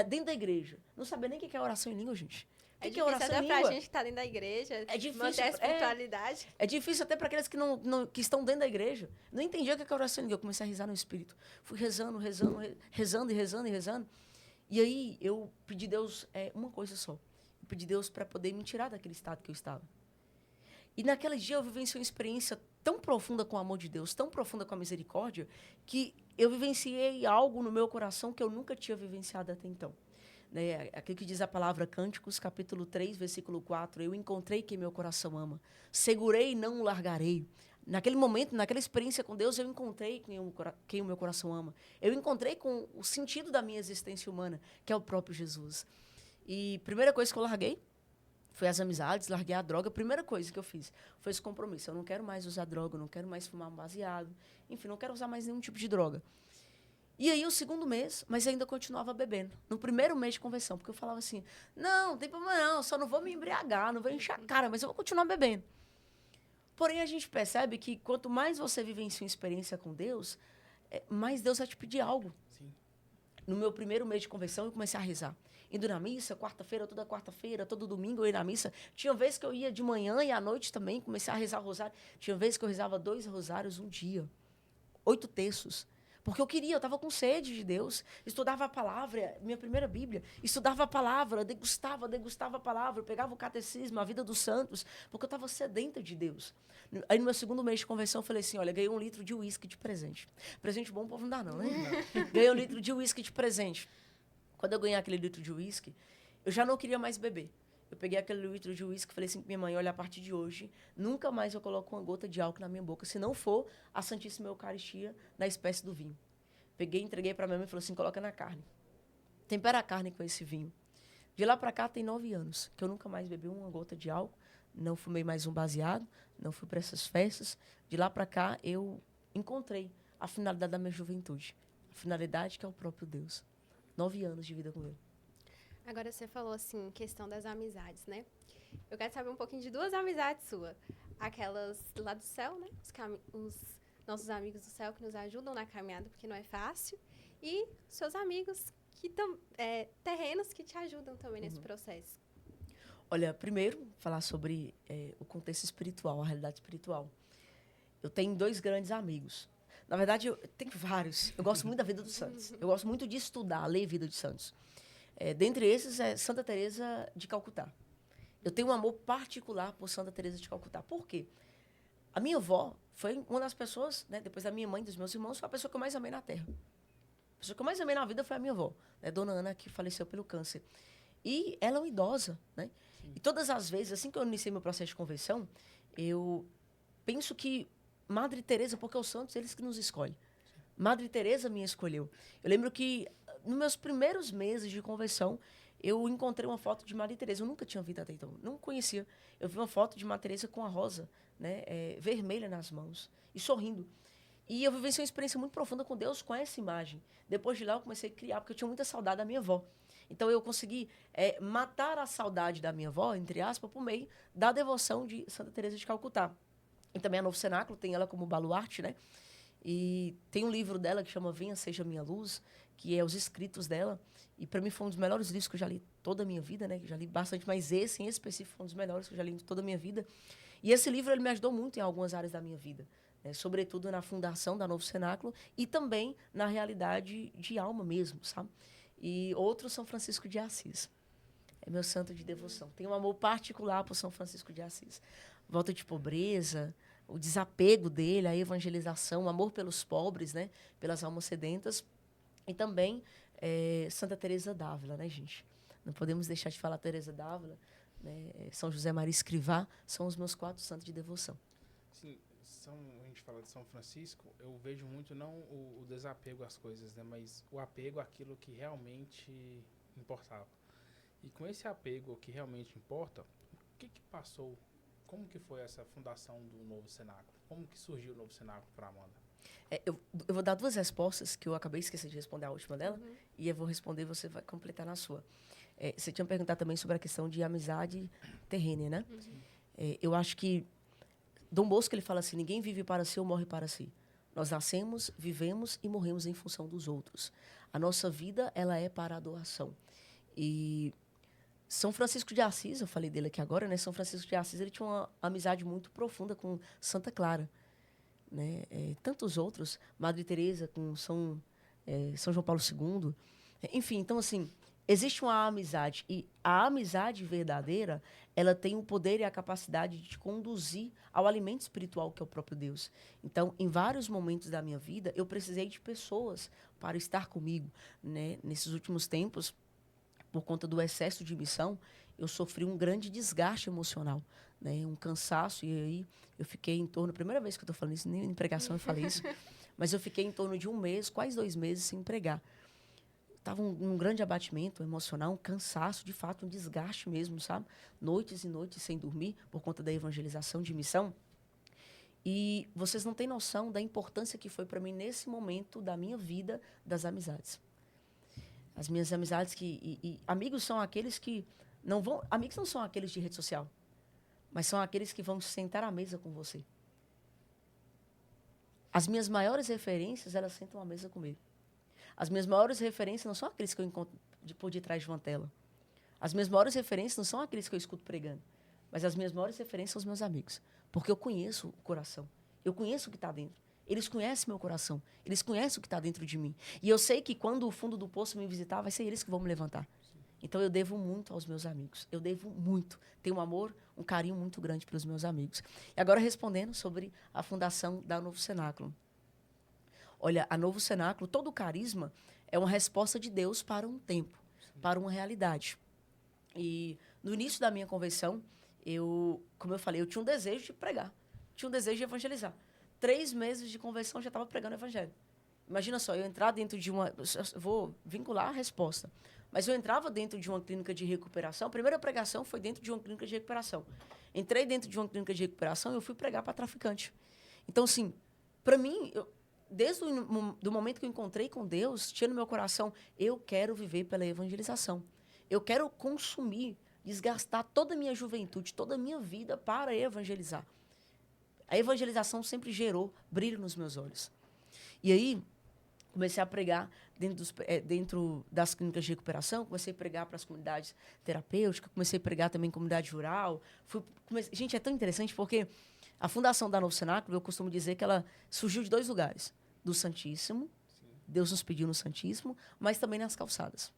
dentro da igreja, não sabia nem o que é oração em língua, gente. É difícil até pra gente que está dentro da igreja, manter a espiritualidade. É difícil até para aqueles que estão dentro da igreja. Não entendia o que é oração em língua, eu comecei a rezar no espírito. Fui rezando. E aí eu pedi a Deus uma coisa só. Pedi a Deus para poder me tirar daquele estado que eu estava. E naquele dia eu vivenciei uma experiência tão profunda com o amor de Deus, tão profunda com a misericórdia, que eu vivenciei algo no meu coração que eu nunca tinha vivenciado até então. Né? Aquilo que diz a palavra Cânticos, capítulo 3, versículo 4, eu encontrei quem meu coração ama, segurei e não o largarei. Naquele momento, naquela experiência com Deus, eu encontrei quem o meu coração ama. Eu encontrei com o sentido da minha existência humana, que é o próprio Jesus. E a primeira coisa que eu larguei foi as amizades, larguei a droga. A primeira coisa que eu fiz foi esse compromisso. Eu não quero mais usar droga, eu não quero mais fumar um baseado. Enfim, não quero usar mais nenhum tipo de droga. E aí, o segundo mês, mas ainda continuava bebendo. No primeiro mês de conversão, porque eu falava assim, não tem problema não, só não vou me embriagar, não vou encher a cara, mas eu vou continuar bebendo. Porém, a gente percebe que quanto mais você vivencia uma experiência com Deus, mais Deus vai te pedir algo. Sim. No meu primeiro mês de conversão, eu comecei a rezar. Indo na missa, toda quarta-feira, todo domingo eu ia na missa. Tinha vezes que eu ia de manhã e à noite também, comecei a rezar rosário. Tinha vezes que eu rezava 2 rosários um dia, 8 terços. Porque eu estava com sede de Deus. Estudava a palavra, minha primeira Bíblia. Estudava a palavra, degustava a palavra. Pegava o catecismo, a vida dos santos, porque eu estava sedenta de Deus. Aí, no meu segundo mês de conversão, eu falei assim, olha, ganhei 1 litro de uísque de presente. Presente bom o povo não dá, não, né? Não. Ganhei 1 litro de uísque de presente. Quando eu ganhei aquele litro de uísque, eu já não queria mais beber. Eu peguei aquele litro de uísque e falei assim para minha mãe, olha, a partir de hoje, nunca mais eu coloco uma gota de álcool na minha boca, se não for a Santíssima Eucaristia na espécie do vinho. Peguei, entreguei para minha mãe e falei assim, coloca na carne. Tempera a carne com esse vinho. De lá para cá tem 9 anos que eu nunca mais bebi uma gota de álcool, não fumei mais um baseado, não fui para essas festas. De lá para cá eu encontrei a finalidade da minha juventude. A finalidade que é o próprio Deus. 9 anos de vida com ele. Agora você falou assim, questão das amizades, né? Eu quero saber um pouquinho de 2 amizades suas. Aquelas lá do céu, né? Os nossos amigos do céu que nos ajudam na caminhada, porque não é fácil. E seus amigos que terrenos que te ajudam também nesse processo. Olha, primeiro, falar sobre o contexto espiritual, a realidade espiritual. Eu tenho 2 grandes amigos. Na verdade, eu tenho vários. Eu gosto muito da vida dos santos. Eu gosto muito de estudar, ler a vida dos santos. Dentre esses, é Santa Teresa de Calcutá. Eu tenho um amor particular por Santa Teresa de Calcutá. Por quê? A minha avó foi uma das pessoas, né, depois da minha mãe e dos meus irmãos, foi a pessoa que eu mais amei na Terra. A pessoa que eu mais amei na vida foi a minha avó, né, Dona Ana, que faleceu pelo câncer. E ela é uma idosa, né? E todas as vezes, assim que eu iniciei meu processo de conversão, eu penso que Madre Teresa, porque os santos, eles que nos escolhem. Madre Teresa me escolheu. Eu lembro que, nos meus primeiros meses de conversão, eu encontrei uma foto de Madre Teresa. Eu nunca tinha visto até então, não conhecia. Eu vi uma foto de Madre Teresa com a rosa, né, vermelha nas mãos e sorrindo. E eu vivenciei uma experiência muito profunda com Deus com essa imagem. Depois de lá, eu comecei a criar, porque eu tinha muita saudade da minha avó. Então, eu consegui matar a saudade da minha avó, entre aspas, por meio da devoção de Santa Teresa de Calcutá. E também a Novo Cenáculo tem ela como baluarte, né? E tem um livro dela que chama Venha, Seja Minha Luz, que é os escritos dela. E, para mim, foi um dos melhores livros que eu já li toda a minha vida, né? Já li bastante, mas esse, em específico, foi um dos melhores que eu já li toda a minha vida. E esse livro ele me ajudou muito em algumas áreas da minha vida. Sobretudo na fundação da Novo Cenáculo e também na realidade de alma mesmo, sabe? E outro, São Francisco de Assis. É meu santo de devoção. Tenho um amor particular por São Francisco de Assis. Volta de pobreza, o desapego dele, a evangelização, o amor pelos pobres, né? Pelas almas sedentas. E também Santa Teresa d'Ávila, né, gente? Não podemos deixar de falar Teresa d'Ávila, né? São José Maria Escrivá, são os meus 4 santos de devoção. Sim, a gente fala de São Francisco, eu vejo muito não o desapego às coisas, né, mas o apego àquilo que realmente importava. E com esse apego que realmente importa, o que passou? Como que foi essa fundação do Novo Cenáculo? Como que surgiu o Novo Cenáculo para Amanda? Eu vou dar 2 respostas, que eu acabei esquecendo de responder a última dela, e eu vou responder e você vai completar na sua. Você tinha perguntado também sobre a questão de amizade terrena, né? Eu acho que Dom Bosco ele fala assim, ninguém vive para si ou morre para si. Nós nascemos, vivemos e morremos em função dos outros. A nossa vida, ela é para a doação. E São Francisco de Assis, eu falei dele aqui agora, né? São Francisco de Assis, ele tinha uma amizade muito profunda com Santa Clara, né? Tantos outros, Madre Teresa com São João Paulo II. Enfim, então, assim, existe uma amizade. E a amizade verdadeira, ela tem o poder e a capacidade de te conduzir ao alimento espiritual, que é o próprio Deus. Então, em vários momentos da minha vida, eu precisei de pessoas para estar comigo, né? Nesses últimos tempos, por conta do excesso de missão, eu sofri um grande desgaste emocional, né? Um cansaço. E aí, eu fiquei em torno... Primeira vez que eu estou falando isso, nem em pregação eu falei isso. Mas eu fiquei em torno de 1 mês, quase 2 meses, sem pregar. Estava um grande abatimento emocional, um cansaço, de fato, um desgaste mesmo, sabe? Noites e noites sem dormir, por conta da evangelização de missão. E vocês não têm noção da importância que foi para mim, nesse momento da minha vida, das amizades. As minhas amizades amigos são aqueles que não vão... Amigos não são aqueles de rede social, mas são aqueles que vão sentar à mesa com você. As minhas maiores referências, elas sentam à mesa comigo. As minhas maiores referências não são aqueles que eu encontro por detrás de uma tela. As minhas maiores referências não são aqueles que eu escuto pregando. Mas as minhas maiores referências são os meus amigos. Porque eu conheço o coração. Eu conheço o que está dentro. Eles conhecem meu coração. Eles conhecem o que está dentro de mim. E eu sei que quando o fundo do poço me visitar, vai ser eles que vão me levantar. Então, eu devo muito aos meus amigos. Eu devo muito. Tenho um amor, um carinho muito grande pelos meus amigos. E agora, respondendo sobre a fundação da Novo Cenáculo. Olha, a Novo Cenáculo, todo o carisma é uma resposta de Deus para um tempo, para uma realidade. E no início da minha conversão, como eu falei, eu tinha um desejo de pregar, tinha um desejo de evangelizar. 3 meses de conversão, já estava pregando o evangelho. Imagina só, eu entrar dentro de uma... Vou vincular a resposta. Mas eu entrava dentro de uma clínica de recuperação. A primeira pregação foi dentro de uma clínica de recuperação. Entrei dentro de uma clínica de recuperação e eu fui pregar para traficante. Então, assim, para mim... Desde o momento que eu encontrei com Deus, tinha no meu coração, eu quero viver pela evangelização. Eu quero consumir, desgastar toda a minha juventude, toda a minha vida para evangelizar. A evangelização sempre gerou brilho nos meus olhos. E aí, comecei a pregar dentro das clínicas de recuperação, comecei a pregar para as comunidades terapêuticas, comecei a pregar também em comunidade rural. Gente, é tão interessante porque a fundação da Novo Cenáculo, eu costumo dizer que ela surgiu de 2 lugares. Do Santíssimo, sim. Deus nos pediu no Santíssimo, mas também nas calçadas.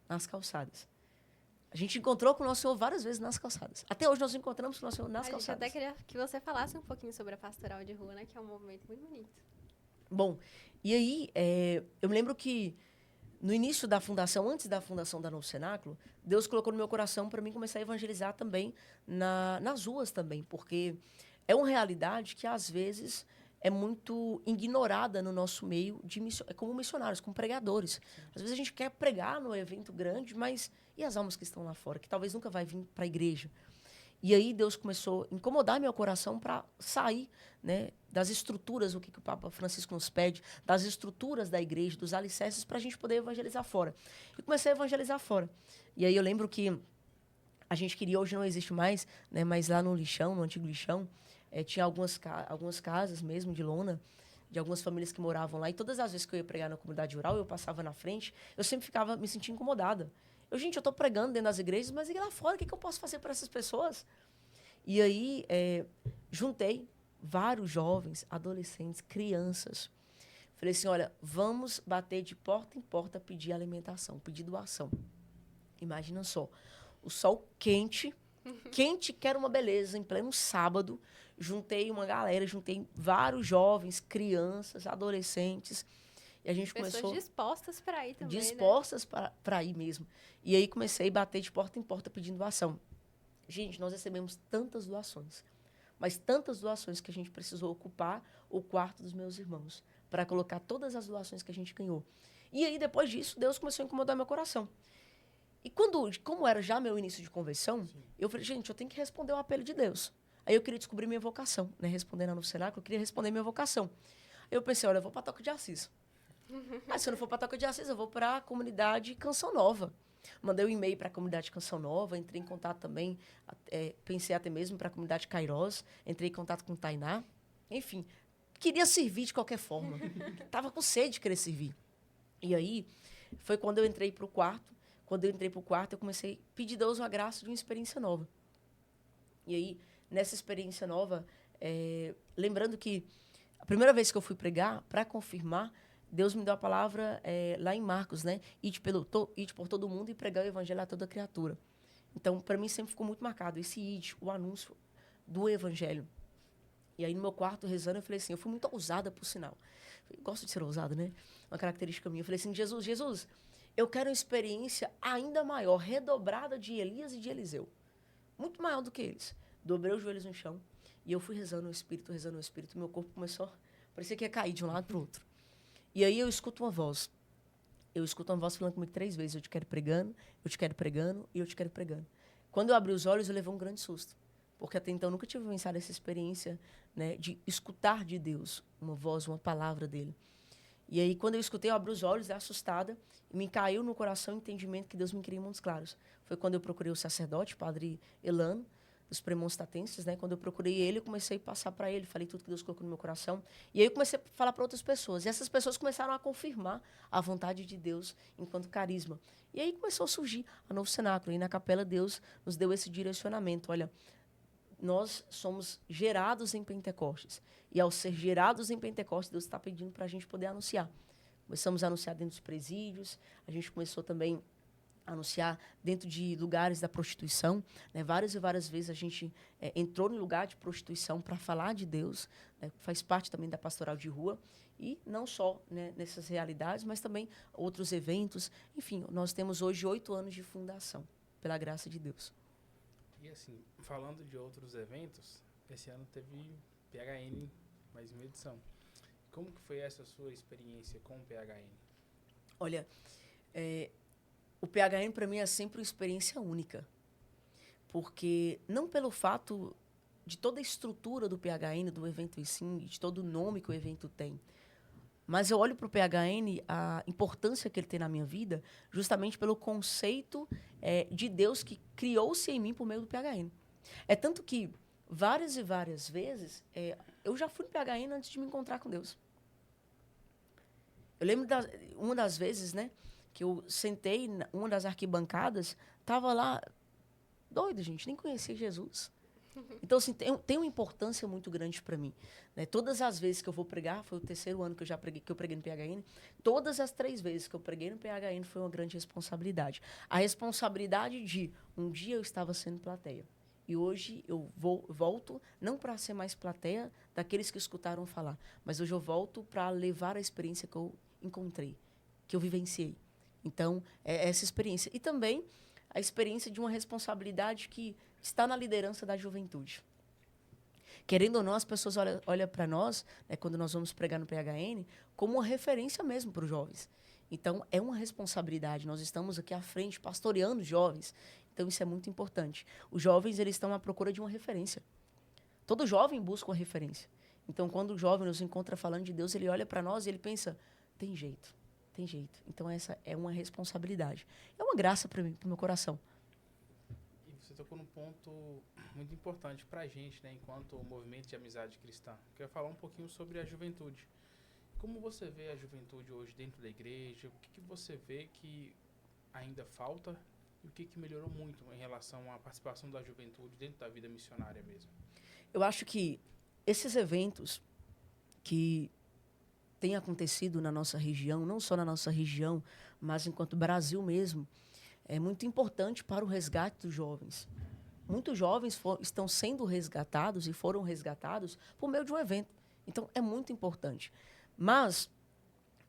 Nas calçadas. A gente encontrou com o Nosso Senhor várias vezes nas calçadas. Até hoje nós encontramos com o Nosso Senhor nas calçadas. A gente até queria que você falasse um pouquinho sobre a pastoral de rua, né? Que é um movimento muito bonito. Bom, e aí, eu me lembro que no início da fundação, antes da fundação da Novo Cenáculo, Deus colocou no meu coração para mim começar a evangelizar também nas ruas também, porque é uma realidade que, às vezes, é muito ignorada no nosso meio como missionários, como pregadores. Às vezes a gente quer pregar no evento grande, mas e as almas que estão lá fora, que talvez nunca vai vir para a igreja? E aí Deus começou a incomodar meu coração para sair, né, das estruturas, o que o Papa Francisco nos pede, das estruturas da igreja, dos alicerces, para a gente poder evangelizar fora. E comecei a evangelizar fora. E aí eu lembro que a gente queria, hoje não existe mais, né, mas lá no lixão, no antigo lixão, tinha algumas casas mesmo de lona, de algumas famílias que moravam lá. E todas as vezes que eu ia pregar na comunidade rural, eu passava na frente, eu sempre ficava me sentindo incomodada. Gente, eu estou pregando dentro das igrejas, mas e lá fora, o que eu posso fazer para essas pessoas? E aí, juntei vários jovens, adolescentes, crianças. Falei assim, olha, vamos bater de porta em porta, pedir alimentação, pedir doação. Imagina só, o sol quente, quente que era uma beleza, em pleno sábado. Juntei uma galera, juntei vários jovens, crianças, adolescentes. E a gente pessoas dispostas para ir também, dispostas, né? Para ir mesmo. E aí comecei a bater de porta em porta pedindo doação. Gente, nós recebemos tantas doações, mas tantas doações que a gente precisou ocupar o quarto dos meus irmãos para colocar todas as doações que a gente ganhou. E aí, depois disso, Deus começou a incomodar meu coração. E como era já meu início de conversão, sim, eu falei, gente, eu tenho que responder o apelo de Deus. Aí eu queria descobrir minha vocação, né? Respondendo no cenáculo, eu queria responder minha vocação. Aí eu pensei, olha, eu vou para a Toca de Assis. Mas se eu não for para a Toca de Assis, eu vou para a comunidade Canção Nova. Mandei um e-mail para a comunidade Canção Nova, entrei em contato também, pensei até mesmo para a comunidade Cairós, entrei em contato com o Tainá. Enfim, queria servir de qualquer forma. Estava com sede de querer servir. E aí, foi quando eu entrei para o quarto. Quando eu entrei para o quarto, eu comecei a pedir a Deus a graça de uma experiência nova. E aí, nessa experiência nova, lembrando que a primeira vez que eu fui pregar, para confirmar, Deus me deu a palavra lá em Marcos, né? Ide por todo mundo e pregar o evangelho a toda criatura. Então, para mim, sempre ficou muito marcado esse ide, o anúncio do evangelho. E aí, no meu quarto, rezando, eu falei assim, eu fui muito ousada, por sinal. Eu gosto de ser ousada, né? Uma característica minha. Eu falei assim, Jesus, eu quero uma experiência ainda maior, redobrada de Elias e de Eliseu. Muito maior do que eles. Dobrei os joelhos no chão e eu fui rezando o Espírito. Meu corpo começou, parecia que ia cair de um lado para o outro. E aí eu escuto uma voz. Falando comigo 3 vezes. Eu te quero pregando, eu te quero pregando e eu te quero pregando. Quando eu abri os olhos, eu levei um grande susto. Porque até então eu nunca tive vivenciado essa experiência, né, de escutar de Deus uma voz, uma palavra dele. E aí, quando eu escutei, eu abri os olhos, assustada, e me caiu no coração o entendimento que Deus me queria em mundos claros. Foi quando eu procurei o sacerdote, o padre Elano, dos premonstratenses, né? Quando eu procurei ele, eu comecei a passar para ele, falei tudo que Deus colocou no meu coração. E aí eu comecei a falar para outras pessoas. E essas pessoas começaram a confirmar a vontade de Deus enquanto carisma. E aí começou a surgir a Novo Cenáculo. E na capela Deus nos deu esse direcionamento. Olha, nós somos gerados em Pentecostes. E ao ser gerados em Pentecostes, Deus está pedindo para a gente poder anunciar. Começamos a anunciar dentro dos presídios, a gente começou também a anunciar dentro de lugares da prostituição. Né? Várias e várias vezes a gente entrou no lugar de prostituição para falar de Deus, né? Faz parte também da pastoral de rua. E não só, né, nessas realidades, mas também outros eventos. Enfim, nós temos hoje 8 anos de fundação, pela graça de Deus. E assim, falando de outros eventos, esse ano teve PHN, mais uma edição. Como que foi essa sua experiência com o PHN? Olha, o PHN para mim é sempre uma experiência única. Porque não pelo fato de toda a estrutura do PHN, do evento em si, de todo o nome que o evento tem, mas eu olho para o PHN, a importância que ele tem na minha vida, justamente pelo conceito de Deus que criou-se em mim por meio do PHN. É tanto que, várias e várias vezes, eu já fui no PHN antes de me encontrar com Deus. Eu lembro uma das vezes, né, que eu sentei em uma das arquibancadas, estava lá, doido, gente, nem conhecia Jesus. Então, assim, tem uma importância muito grande para mim. Né? Todas as vezes que eu vou pregar, foi o 3º ano que eu preguei no PHN, todas as 3 vezes que eu preguei no PHN foi uma grande responsabilidade. A responsabilidade de, um dia eu estava sendo plateia, e hoje eu volto, não para ser mais plateia daqueles que escutaram falar, mas hoje eu volto para levar a experiência que eu encontrei, que eu vivenciei. Então, é essa experiência. E também a experiência de uma responsabilidade que está na liderança da juventude. Querendo ou não, as pessoas olham para nós, né, quando nós vamos pregar no PHN, como uma referência mesmo para os jovens. Então, é uma responsabilidade. Nós estamos aqui à frente, pastoreando os jovens. Então, isso é muito importante. Os jovens, eles estão à procura de uma referência. Todo jovem busca uma referência. Então, quando o jovem nos encontra falando de Deus, ele olha para nós e ele pensa, tem jeito, tem jeito. Então, essa é uma responsabilidade. É uma graça para mim, para o meu coração. E você tocou num ponto muito importante para a gente, né, enquanto movimento de amizade cristã. Eu quero falar um pouquinho sobre a juventude. Como você vê a juventude hoje dentro da igreja? O que você vê que ainda falta e o que melhorou muito em relação à participação da juventude dentro da vida missionária mesmo? Eu acho que esses eventos que têm acontecido na nossa região, não só na nossa região, mas enquanto Brasil mesmo, é muito importante para o resgate dos jovens. Muitos jovens estão sendo resgatados e foram resgatados por meio de um evento. Então, é muito importante. Mas,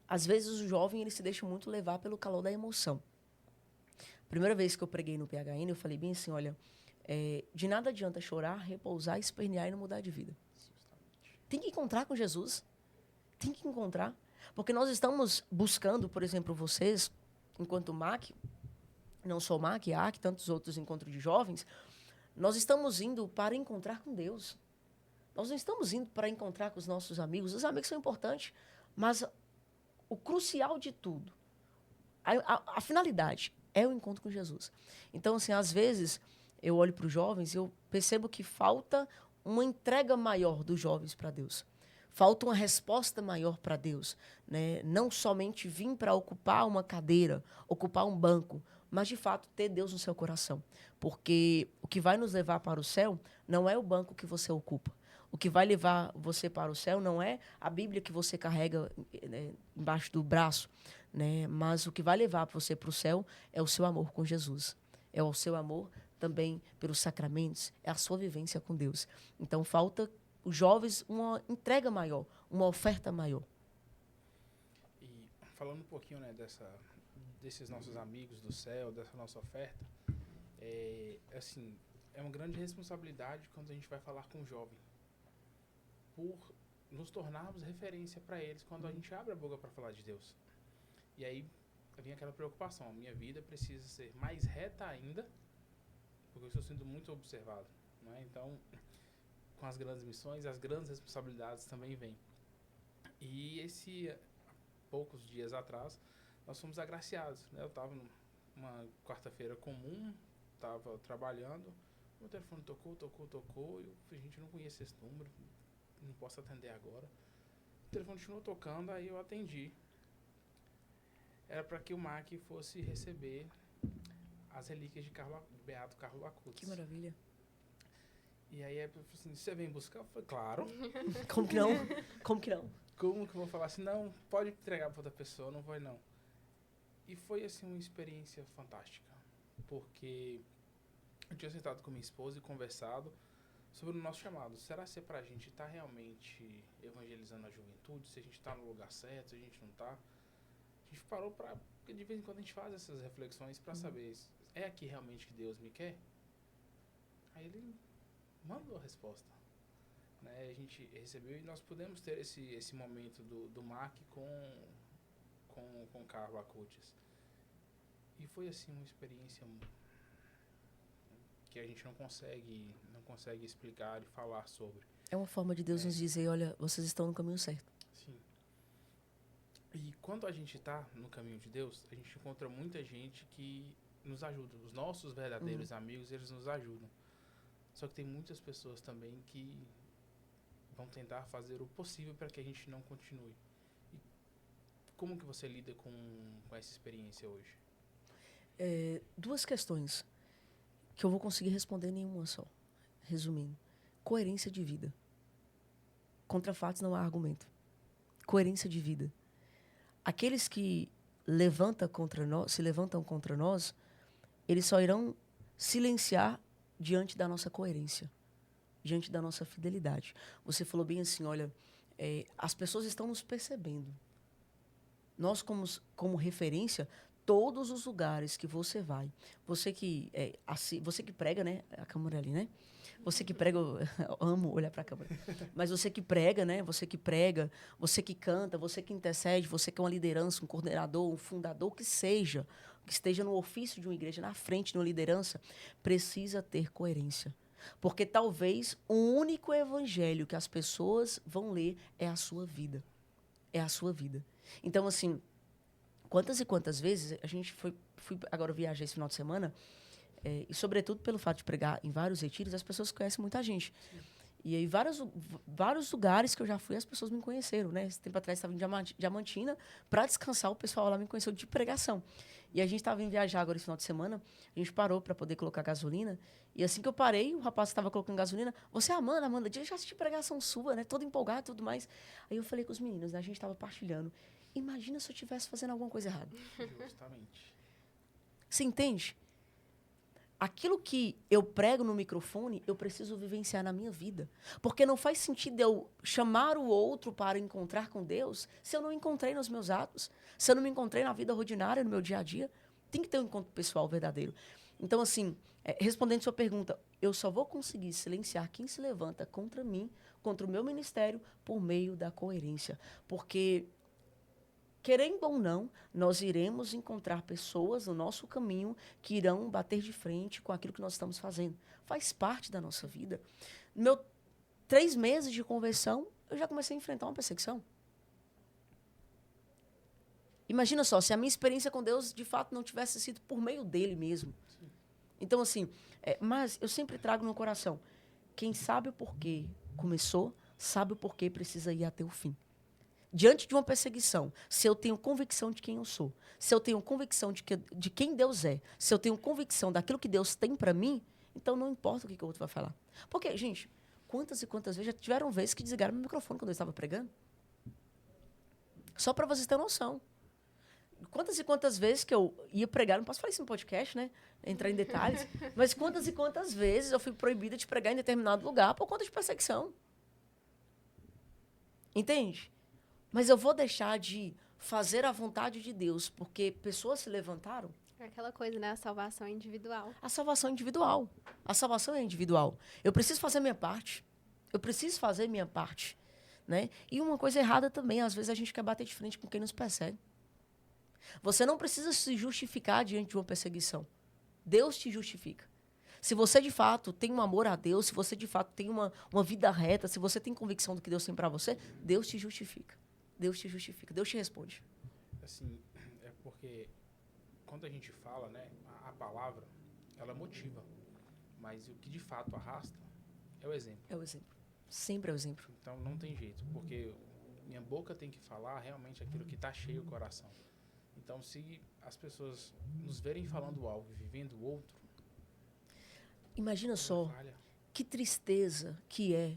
às vezes, o jovem ele se deixa muito levar pelo calor da emoção. Primeira vez que eu preguei no PHN, eu falei bem assim, olha, de nada adianta chorar, repousar, espernear e não mudar de vida. Tem que encontrar com Jesus. Tem que encontrar. Porque nós estamos buscando, por exemplo, vocês, enquanto MAC, não só MAC, AC, tantos outros encontros de jovens, nós estamos indo para encontrar com Deus. Nós não estamos indo para encontrar com os nossos amigos. Os amigos são importantes, mas o crucial de tudo, a finalidade, é o encontro com Jesus. Então, assim, às vezes, eu olho para os jovens e eu percebo que falta uma entrega maior dos jovens para Deus. Falta uma resposta maior para Deus, né? Não somente vir para ocupar uma cadeira, ocupar um banco, mas, de fato, ter Deus no seu coração. Porque o que vai nos levar para o céu não é o banco que você ocupa. O que vai levar você para o céu não é a Bíblia que você carrega, né, embaixo do braço, né? Mas o que vai levar você para o céu é o seu amor com Jesus. É o seu amor também pelos sacramentos, é a sua vivência com Deus. Então, falta os jovens uma entrega maior, uma oferta maior. E falando um pouquinho, né, desses nossos amigos do céu, dessa nossa oferta, assim, é uma grande responsabilidade quando a gente vai falar com o jovem, por nos tornarmos referência para eles quando a gente abre a boca para falar de Deus. E aí vem aquela preocupação, a minha vida precisa ser mais reta ainda, porque eu estou sendo muito observado, né? Então, com as grandes missões, as grandes responsabilidades também vêm. E poucos dias atrás, nós fomos agraciados, né? Eu estava numa quarta-feira comum, estava trabalhando, meu telefone tocou, e eu falei, gente, eu não conheço esse número, não posso atender agora. O telefone continuou tocando, aí eu atendi. Era para que o MAC fosse receber as relíquias de Beato Carlo Acutis. Que maravilha. E aí eu falei assim, você vem buscar? Eu falei, claro. Como que não? Como que não? Como que eu vou falar assim, não, pode entregar para outra pessoa, não vai não. E foi assim uma experiência fantástica, porque eu tinha sentado com minha esposa e conversado sobre o nosso chamado. Será que é pra gente estar realmente evangelizando a juventude, se a gente está no lugar certo, se a gente não está? A gente parou porque de vez em quando a gente faz essas reflexões para saber, é aqui realmente que Deus me quer? Aí ele mandou a resposta, né? A gente recebeu e nós pudemos ter esse momento do MAC com Carlo Acutis. E foi assim uma experiência que a gente não consegue explicar e falar sobre. É uma forma de Deus nos dizer, olha, vocês estão no caminho certo. Sim. E quando a gente está no caminho de Deus, a gente encontra muita gente que nos ajuda. Os nossos verdadeiros amigos, eles nos ajudam. Só que tem muitas pessoas também que vão tentar fazer o possível para que a gente não continue. E como que você lida com essa experiência hoje? Duas questões que eu vou conseguir responder nenhuma só. Resumindo. Coerência de vida. Contra fatos não há argumento. Coerência de vida. Aqueles que se levantam contra nós, eles só irão silenciar diante da nossa coerência, diante da nossa fidelidade. Você falou bem assim, olha, as pessoas estão nos percebendo. Nós, como referência, todos os lugares que você vai, você que prega, né? A câmera ali, né? Você que prega, eu amo olhar para a câmera. Mas você que prega, né? Você que prega, você que canta, você que intercede, você que é uma liderança, um coordenador, um fundador, que seja, que esteja no ofício de uma igreja, na frente de uma liderança, precisa ter coerência. Porque talvez o único evangelho que as pessoas vão ler é a sua vida. É a sua vida. Então, assim, quantas e quantas vezes a gente fui agora viajar esse final de semana, e sobretudo pelo fato de pregar em vários retiros, as pessoas conhecem muita gente. Sim. E aí, vários lugares que eu já fui, as pessoas me conheceram, né? Esse tempo atrás, estava em Diamantina, para descansar, o pessoal lá me conheceu de pregação. E a gente estava em viajar agora esse final de semana, a gente parou para poder colocar gasolina, e assim que eu parei, o rapaz estava colocando gasolina, você, Amanda, já assisti pregação sua, né? Todo empolgado e tudo mais. Aí eu falei com os meninos, né? A gente estava partilhando. Imagina se eu estivesse fazendo alguma coisa errada. Justamente. Você entende? Aquilo que eu prego no microfone, eu preciso vivenciar na minha vida. Porque não faz sentido eu chamar o outro para encontrar com Deus se eu não encontrei nos meus atos, se eu não me encontrei na vida ordinária, no meu dia a dia. Tem que ter um encontro pessoal verdadeiro. Então, assim, respondendo a sua pergunta, eu só vou conseguir silenciar quem se levanta contra mim, contra o meu ministério, por meio da coerência. Porque, querendo ou não, nós iremos encontrar pessoas no nosso caminho que irão bater de frente com aquilo que nós estamos fazendo. Faz parte da nossa vida. Meu 3 meses de conversão, eu já comecei a enfrentar uma perseguição. Imagina só, se a minha experiência com Deus, de fato, não tivesse sido por meio dele mesmo. Sim. Então, assim, mas eu sempre trago no coração, quem sabe o porquê começou, sabe o porquê precisa ir até o fim. Diante de uma perseguição, se eu tenho convicção de quem eu sou, se eu tenho convicção de quem Deus é, se eu tenho convicção daquilo que Deus tem para mim, então não importa o que o outro vai falar. Porque, gente, quantas e quantas vezes, já tiveram vezes que desligaram meu microfone quando eu estava pregando? Só para vocês terem noção. Quantas e quantas vezes que eu ia pregar, não posso falar isso no podcast, né? Entrar em detalhes, mas quantas e quantas vezes eu fui proibida de pregar em determinado lugar por conta de perseguição. Entende? Mas eu vou deixar de fazer a vontade de Deus porque pessoas se levantaram? É aquela coisa, né? A salvação é individual. A salvação é individual. A salvação é individual. Eu preciso fazer a minha parte. Eu preciso fazer a minha parte. Né? E uma coisa errada também, às vezes a gente quer bater de frente com quem nos persegue. Você não precisa se justificar diante de uma perseguição. Deus te justifica. Se você, de fato, tem um amor a Deus, se você, de fato, tem uma vida reta, se você tem convicção do que Deus tem para você, Deus te justifica. Deus te justifica. Deus te responde. Assim, é porque quando a gente fala, né, a palavra, ela motiva. Mas o que, de fato, arrasta é o exemplo. É o exemplo. Sempre é o exemplo. Então, não tem jeito. Porque minha boca tem que falar realmente aquilo que está cheio o coração. Então, se as pessoas nos verem falando algo e vivendo o outro... Imagina só que tristeza que é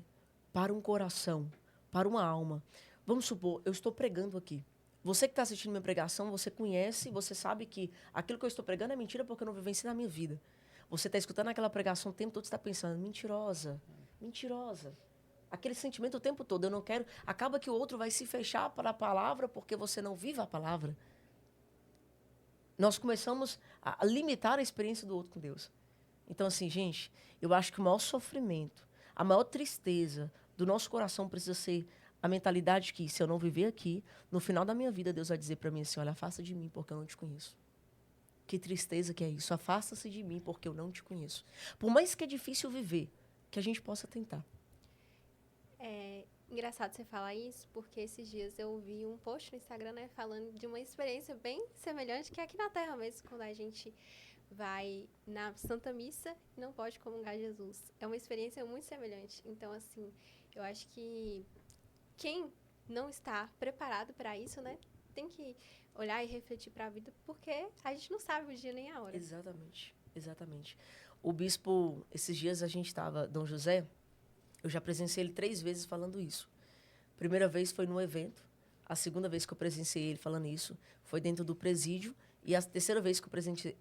para um coração, para uma alma. Vamos supor, eu estou pregando aqui. Você que está assistindo minha pregação, você conhece, você sabe que aquilo que eu estou pregando é mentira porque eu não vivencio na minha vida. Você está escutando aquela pregação o tempo todo e está pensando, mentirosa, mentirosa. Aquele sentimento o tempo todo, eu não quero... Acaba que o outro vai se fechar para a palavra porque você não vive a palavra. Nós começamos a limitar a experiência do outro com Deus. Então, assim, gente, eu acho que o maior sofrimento, a maior tristeza do nosso coração precisa ser a mentalidade que, se eu não viver aqui, no final da minha vida, Deus vai dizer para mim assim, olha, afasta de mim porque eu não te conheço. Que tristeza que é isso. Afasta-se de mim porque eu não te conheço. Por mais que é difícil viver, que a gente possa tentar. É engraçado você falar isso, porque esses dias eu vi um post no Instagram, né, falando de uma experiência bem semelhante, que é aqui na Terra mesmo, quando a gente vai na Santa Missa e não pode comungar Jesus. É uma experiência muito semelhante. Então, assim, eu acho que quem não está preparado para isso, né, tem que olhar e refletir para a vida, porque a gente não sabe o dia nem a hora. Exatamente, exatamente. O bispo, esses dias a gente estava, Dom José, eu já presenciei ele 3 vezes falando isso. Primeira vez foi num evento, a segunda vez que eu presenciei ele falando isso foi dentro do presídio, e a terceira vez que eu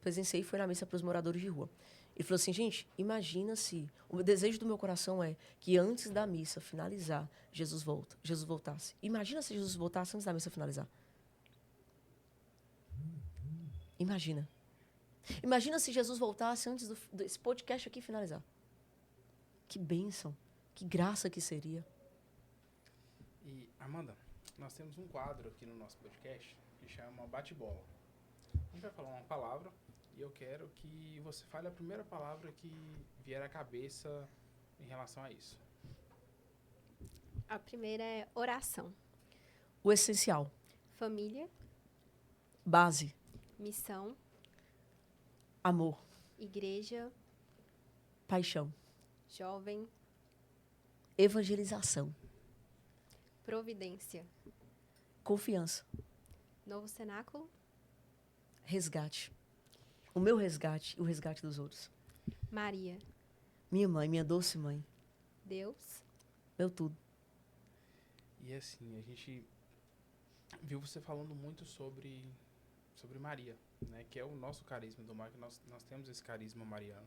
presenciei foi na missa para os moradores de rua. Ele falou assim, gente, imagina se... O desejo do meu coração é que antes da missa finalizar, Jesus voltasse. Imagina se Jesus voltasse antes da missa finalizar. Imagina. Imagina se Jesus voltasse antes desse podcast aqui finalizar. Que bênção, que graça que seria. E, Amanda, nós temos um quadro aqui no nosso podcast que chama Bate-Bola. A gente vai falar uma palavra e eu quero que você fale a primeira palavra que vier à cabeça em relação a isso. A primeira é oração. O essencial. Família, Base. missão, Amor. igreja, Paixão. jovem, Evangelização. providência, Confiança. novo cenáculo, Resgate. O meu resgate e o resgate dos outros. Maria, Minha mãe, minha doce mãe. Deus, Meu tudo. E assim, a gente viu você falando muito sobre Maria, né? Que é o nosso carisma do mar, que nós temos esse carisma mariano.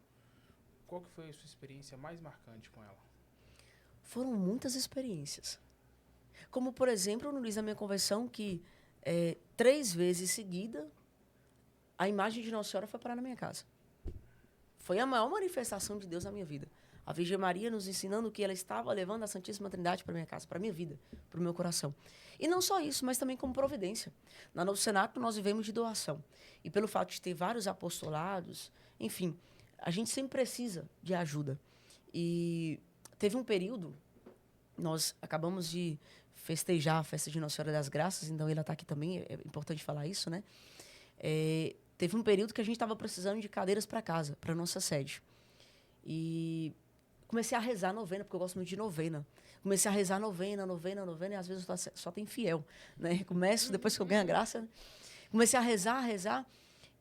Qual que foi a sua experiência mais marcante com ela? Foram muitas experiências. Como, por exemplo, no Luiz da minha conversão, que 3 vezes seguida, a imagem de Nossa Senhora foi parar na minha casa. Foi a maior manifestação de Deus na minha vida. A Virgem Maria nos ensinando que ela estava levando a Santíssima Trindade para minha casa, para minha vida, para o meu coração. E não só isso, mas também como providência. Na Novo Cenáculo, nós vivemos de doação. E pelo fato de ter vários apostolados, enfim, a gente sempre precisa de ajuda. E teve um período, nós acabamos de festejar a festa de Nossa Senhora das Graças, então ela está aqui também, é importante falar isso, né? Teve um período que a gente estava precisando de cadeiras para casa, para nossa sede. E comecei a rezar a novena, porque eu gosto muito de novena. Comecei a rezar novena, e às vezes só tem fiel, né? Começo, depois que eu ganho a graça, né? Comecei a rezar,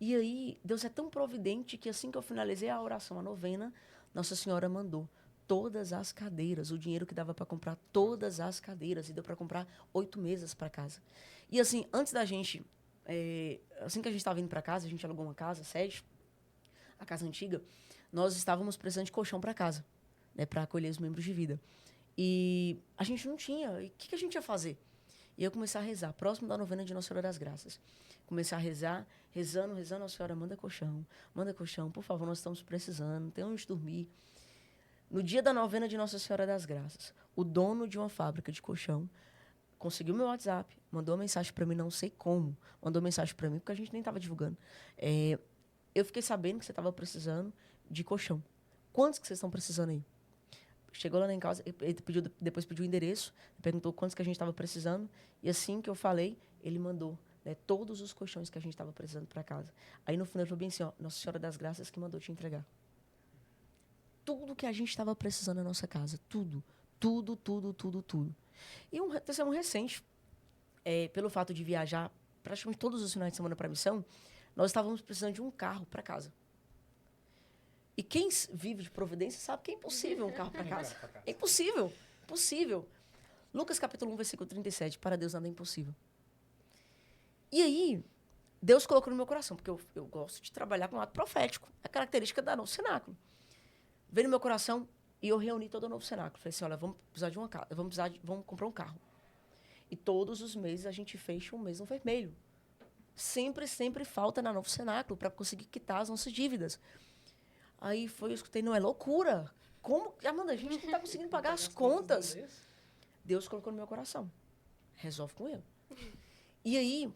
e aí Deus é tão providente que assim que eu finalizei a oração, a novena, Nossa Senhora mandou todas as cadeiras, o dinheiro que dava para comprar todas as cadeiras, e deu para comprar 8 mesas para casa. E assim, antes da gente, assim que a gente estava indo para casa, a gente alugou uma casa, sede, a casa antiga, nós estávamos precisando de colchão para casa, né, para acolher os membros de vida. E a gente não tinha. E o que a gente ia fazer? E eu comecei a rezar, próximo da novena de Nossa Senhora das Graças. Comecei a rezar, rezando, Nossa Senhora, manda colchão, por favor, nós estamos precisando, não tem onde dormir. No dia da novena de Nossa Senhora das Graças, o dono de uma fábrica de colchão conseguiu meu WhatsApp, mandou uma mensagem para mim, não sei como, mandou mensagem para mim, porque a gente nem estava divulgando. Eu fiquei sabendo que você estava precisando de colchão. Quantos que vocês estão precisando aí? Chegou lá em casa, ele depois pediu o endereço, perguntou quantos que a gente estava precisando, e assim que eu falei, ele mandou, né, todos os colchões que a gente estava precisando para casa. Aí no final ele falou bem assim, ó, Nossa Senhora das Graças que mandou te entregar. Tudo que a gente estava precisando na nossa casa, tudo. E um testemunho recente, pelo fato de viajar praticamente todos os finais de semana para a missão, nós estávamos precisando de um carro para casa. E quem vive de providência sabe que é impossível um carro para casa. É impossível. Lucas capítulo 1, versículo 37. Para Deus nada é impossível. E aí, Deus colocou no meu coração, porque eu gosto de trabalhar com um ato profético. É a característica da Novo Cenáculo. Veio no meu coração e eu reuni todo o Novo Cenáculo. Falei assim, olha, vamos precisar de uma casa, vamos comprar um carro. E todos os meses a gente fecha um mês no vermelho. Sempre falta na Novo Cenáculo para conseguir quitar as nossas dívidas. Aí eu escutei, não, é loucura. Como? Amanda, a gente não está conseguindo pagar as contas. Deus colocou no meu coração. Resolve com ele. E aí,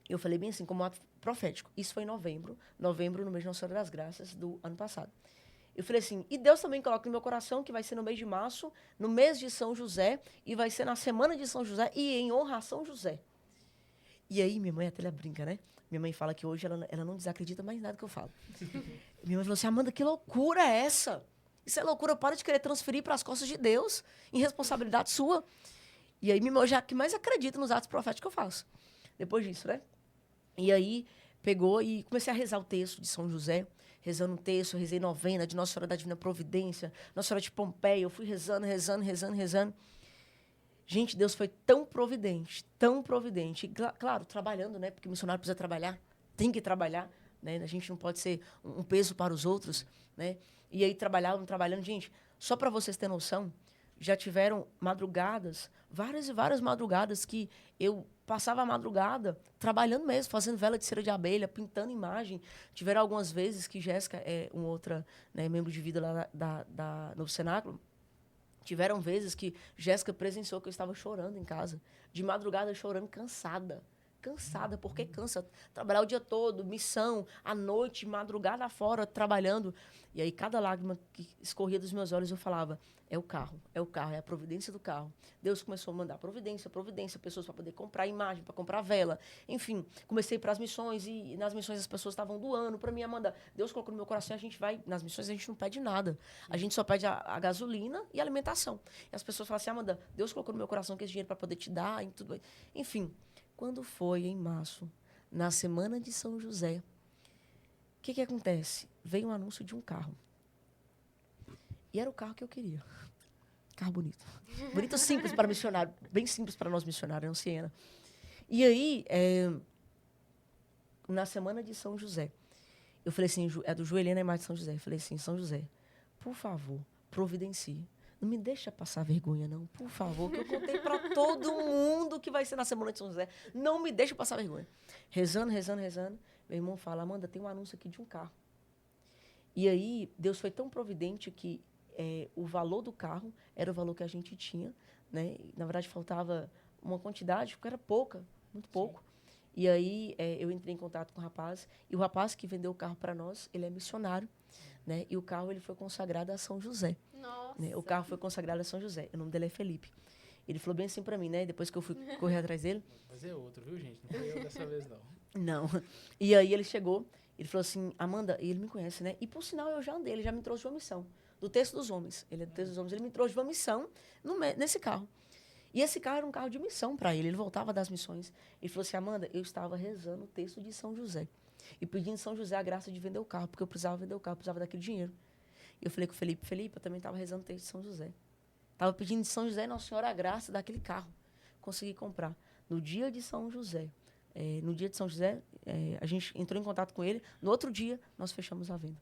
eu falei bem assim, como ato profético. Isso foi em novembro, no mês de Nossa Senhora das Graças do ano passado. Eu falei assim, e Deus também coloca no meu coração que vai ser no mês de março, no mês de São José, e vai ser na semana de São José, e em honra a São José. E aí, minha mãe até brinca, né? Minha mãe fala que hoje ela não desacredita mais nada que eu falo. Minha mãe falou assim, Amanda, que loucura é essa? Isso é loucura, para de querer transferir para as costas de Deus, em responsabilidade sua. E aí, minha mãe já que mais acredita nos atos proféticos que eu faço. Depois disso, né? E aí, pegou e comecei a rezar o texto de São José, rezando o texto, rezei novena de Nossa Senhora da Divina Providência, Nossa Senhora de Pompeia, eu fui rezando. Gente, Deus foi tão providente. E, claro, trabalhando, né? Porque o missionário precisa trabalhar, tem que trabalhar, né? A gente não pode ser um peso para os outros, né? E aí, trabalhando. Gente, só para vocês terem noção, já tiveram madrugadas, várias e várias madrugadas que eu passava a madrugada trabalhando mesmo, fazendo vela de cera de abelha, pintando imagem. Tiveram algumas vezes que Jéssica é uma outra, né, membro de vida lá da Novo Cenáculo. Tiveram vezes que Jéssica presenciou que eu estava chorando em casa. De madrugada chorando, cansada. Cansada, porque cansa. Trabalhar o dia todo, missão, à noite, madrugada fora, trabalhando. E aí, cada lágrima que escorria dos meus olhos, eu falava, é o carro, é a providência do carro. Deus começou a mandar providência, pessoas para poder comprar imagem, para comprar vela. Enfim, comecei para as missões e nas missões as pessoas estavam doando para mim, Amanda. Deus colocou no meu coração, a gente vai, nas missões a gente não pede nada. A gente só pede a gasolina e a alimentação. E as pessoas falam assim, Amanda, Deus colocou no meu coração que esse dinheiro para poder te dar e tudo. Enfim, quando foi em março, na semana de São José, o que acontece? Veio um anúncio de um carro. E era o carro que eu queria. Carro bonito. Bonito, simples para missionário. Bem simples para nós missionários, é um Siena. E aí, na semana de São José, eu falei assim, é do Joelhena e mais de São José. Eu falei assim, São José, por favor, providencie. Não me deixa passar vergonha, não. Por favor, que eu contei para todo mundo que vai ser na semana de São José. Não me deixa passar vergonha. Rezando. Meu irmão fala, Amanda, tem um anúncio aqui de um carro. E aí, Deus foi tão providente que o valor do carro era o valor que a gente tinha, né? Na verdade, faltava uma quantidade, porque era pouca, muito pouco. Sim. E aí, eu entrei em contato com o rapaz, e o rapaz que vendeu o carro para nós, ele é missionário, né? E o carro ele foi consagrado a São José. Nossa! Né? O carro foi consagrado a São José. O nome dele é Felipe. Ele falou bem assim para mim, né? Depois que eu fui correr atrás dele. Mas é outro, viu, gente? Não foi eu dessa vez, não. Não. E aí ele chegou, ele falou assim, Amanda, e ele me conhece, né? E por sinal eu já andei, ele já me trouxe de uma missão. Do Texto dos Homens. Ele é do Texto dos Homens. Ele me trouxe de uma missão nesse carro. E esse carro era um carro de missão para ele. Ele voltava das missões. Ele falou assim, Amanda, eu estava rezando o texto de São José. E pedindo a São José a graça de vender o carro, porque eu precisava vender o carro, eu precisava daquele dinheiro. E eu falei com o Felipe, eu também estava rezando o texto de São José. Estava pedindo de São José, Nossa Senhora, a graça daquele carro. Consegui comprar. No dia de São José, a gente entrou em contato com ele. No outro dia, nós fechamos a venda.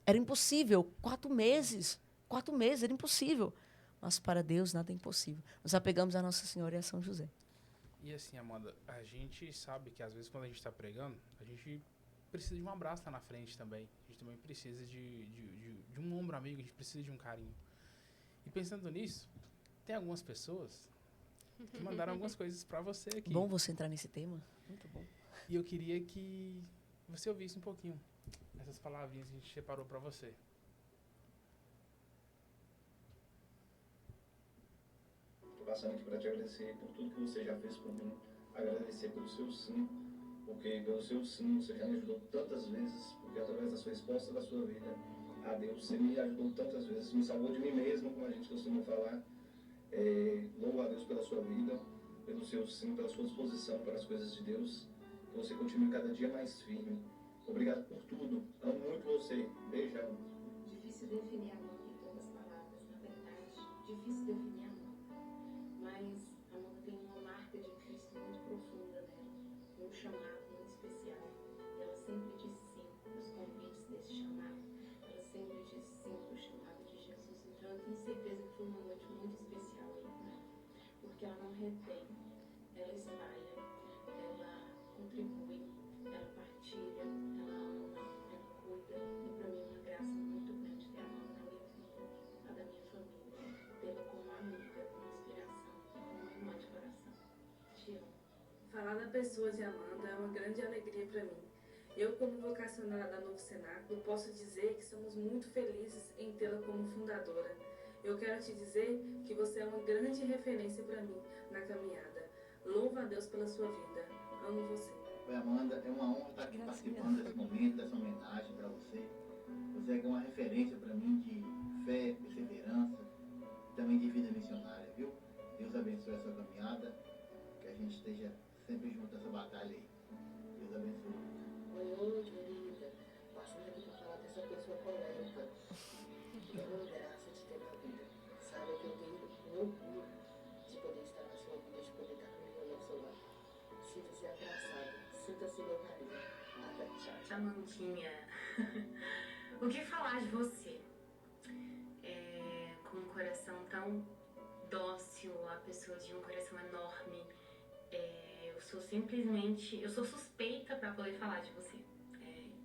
Era impossível. 4 meses. 4 meses, era impossível. Mas para Deus, nada é impossível. Nos apegamos a Nossa Senhora e a São José. E assim, Amanda, a gente sabe que às vezes quando a gente está pregando, a gente precisa de um abraço lá na frente também. A gente também precisa de um ombro amigo, a gente precisa de um carinho. E pensando nisso, tem algumas pessoas que mandaram algumas coisas para você aqui. Bom você entrar nesse tema. Muito bom. E eu queria que você ouvisse um pouquinho essas palavrinhas que a gente separou para você. Estou passando aqui para te agradecer por tudo que você já fez por mim. Agradecer pelo seu sim, porque pelo seu sim você já me ajudou tantas vezes, porque através da sua resposta da sua vida a Deus, você me ajudou tantas vezes, me salvou de mim mesmo, como a gente costuma falar. Louvo a Deus pela sua vida, pelo seu sim, pela sua disposição para as coisas de Deus, que você continue cada dia mais firme. Obrigado por tudo, amo muito você, beijão. Difícil definir amor em poucas palavras, na verdade, difícil definir amor, mas a Amanda tem uma marca de Cristo muito profunda nela, um chamado muito especial, e ela sempre disse sim nos convites desse chamado, ela sempre disse sim para o chamado de Jesus, então eu tenho certeza que foi uma noite muito especial aí com ela, porque ela não retém, ela espalha, ela contribui, ela partilha, ela ama, ela cuida, e para mim é uma graça muito grande ter a Amanda na minha vida, a da minha família, tê-la como amiga, como inspiração, como irmã de coração. Te amo. Falar da pessoa de Amanda é uma grande alegria para mim. Eu, como vocacionada da Novo Cenáculo, posso dizer que somos muito felizes em tê-la como fundadora. Eu quero te dizer que você é uma grande referência para mim na caminhada. Louvo a Deus pela sua vida. Amo você. Oi, Amanda, é uma honra estar aqui participando desse momento, dessa homenagem para você. Você é uma referência para mim de fé, perseverança, também de vida missionária, viu? Deus abençoe a sua caminhada, que a gente esteja sempre junto nessa batalha aí. Deus abençoe. Oi, querida. Passando aqui para falar dessa pessoa polêmica. É uma graça de ter na vida. Sabe que eu tenho orgulho de poder estar na sua vida, de poder estar comigo ao seu lado. Sinta-se abraçado, sinta-se meu carinho. Até, tchau. Amandinha, o que falar de você? Com um coração tão dócil, a pessoa de um coração enorme, Eu sou suspeita para poder falar de você.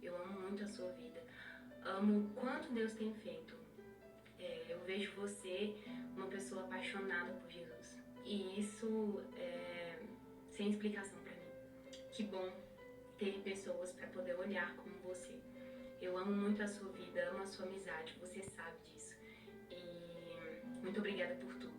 Eu amo muito a sua vida, amo o quanto Deus tem feito. Eu vejo você uma pessoa apaixonada por Jesus. E isso é sem explicação para mim. Que bom ter pessoas para poder olhar como você. Eu amo muito a sua vida, amo a sua amizade, você sabe disso. E muito obrigada por tudo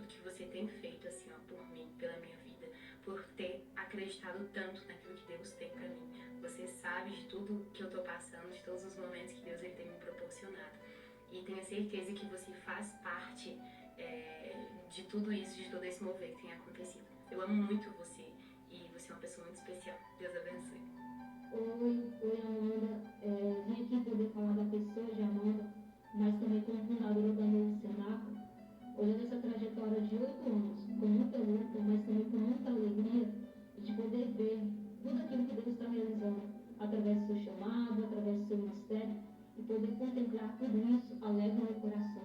que você tem feito assim, ó, por mim, pela minha vida, por ter acreditado tanto naquilo que Deus tem para mim. Você sabe de tudo que eu tô passando, de todos os momentos que Deus ele tem me proporcionado. E tenho certeza que você faz parte de tudo isso, de todo esse mover que tem acontecido. Eu amo muito você e você é uma pessoa muito especial. Deus abençoe. Oi, Amanda. Vim aqui poder falar da pessoa de Amanda, mas também como fundadora da Novo Cenáculo, olhando essa trajetória de 8 anos, com muita luta, mas também com muita alegria, de poder ver tudo aquilo que Deus está realizando, através do seu chamado, através do seu ministério, e poder contemplar tudo isso alegra o meu coração.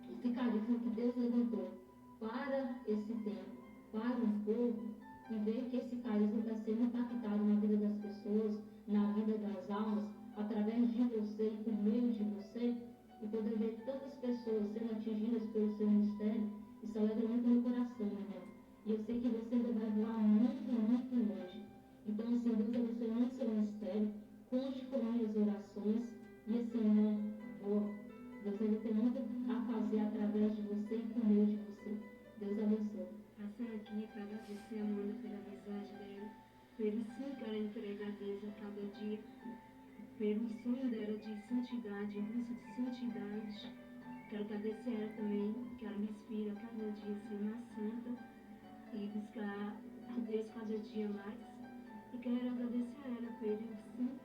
E ficar de que Deus levantou para esse tempo, para um povo, e ver que esse carisma está sendo impactado na vida das pessoas, na vida das almas, através de você e por meio de você, e poder ver tantas pessoas sendo atingidas pelo seu ministério, isso alegra muito meu coração, irmão. E eu sei que você ainda vai voar muito, muito longe. Então, assim, Deus abençoe muito seu ministério, conte com minhas orações, e assim, irmão, Deus ainda tem muito a fazer através de você e por meio de você. Deus abençoe. Passando aqui para agradecer a Amanda pela amizade dela, pelo sim que ela entrega a Deus a cada dia, pelo sonho dela de santidade, em busca de santidade. Quero agradecer a ela também, que ela me inspira a cada dia a ser mais santa e buscar a Deus cada dia mais. E quero agradecer a ela pelo sim,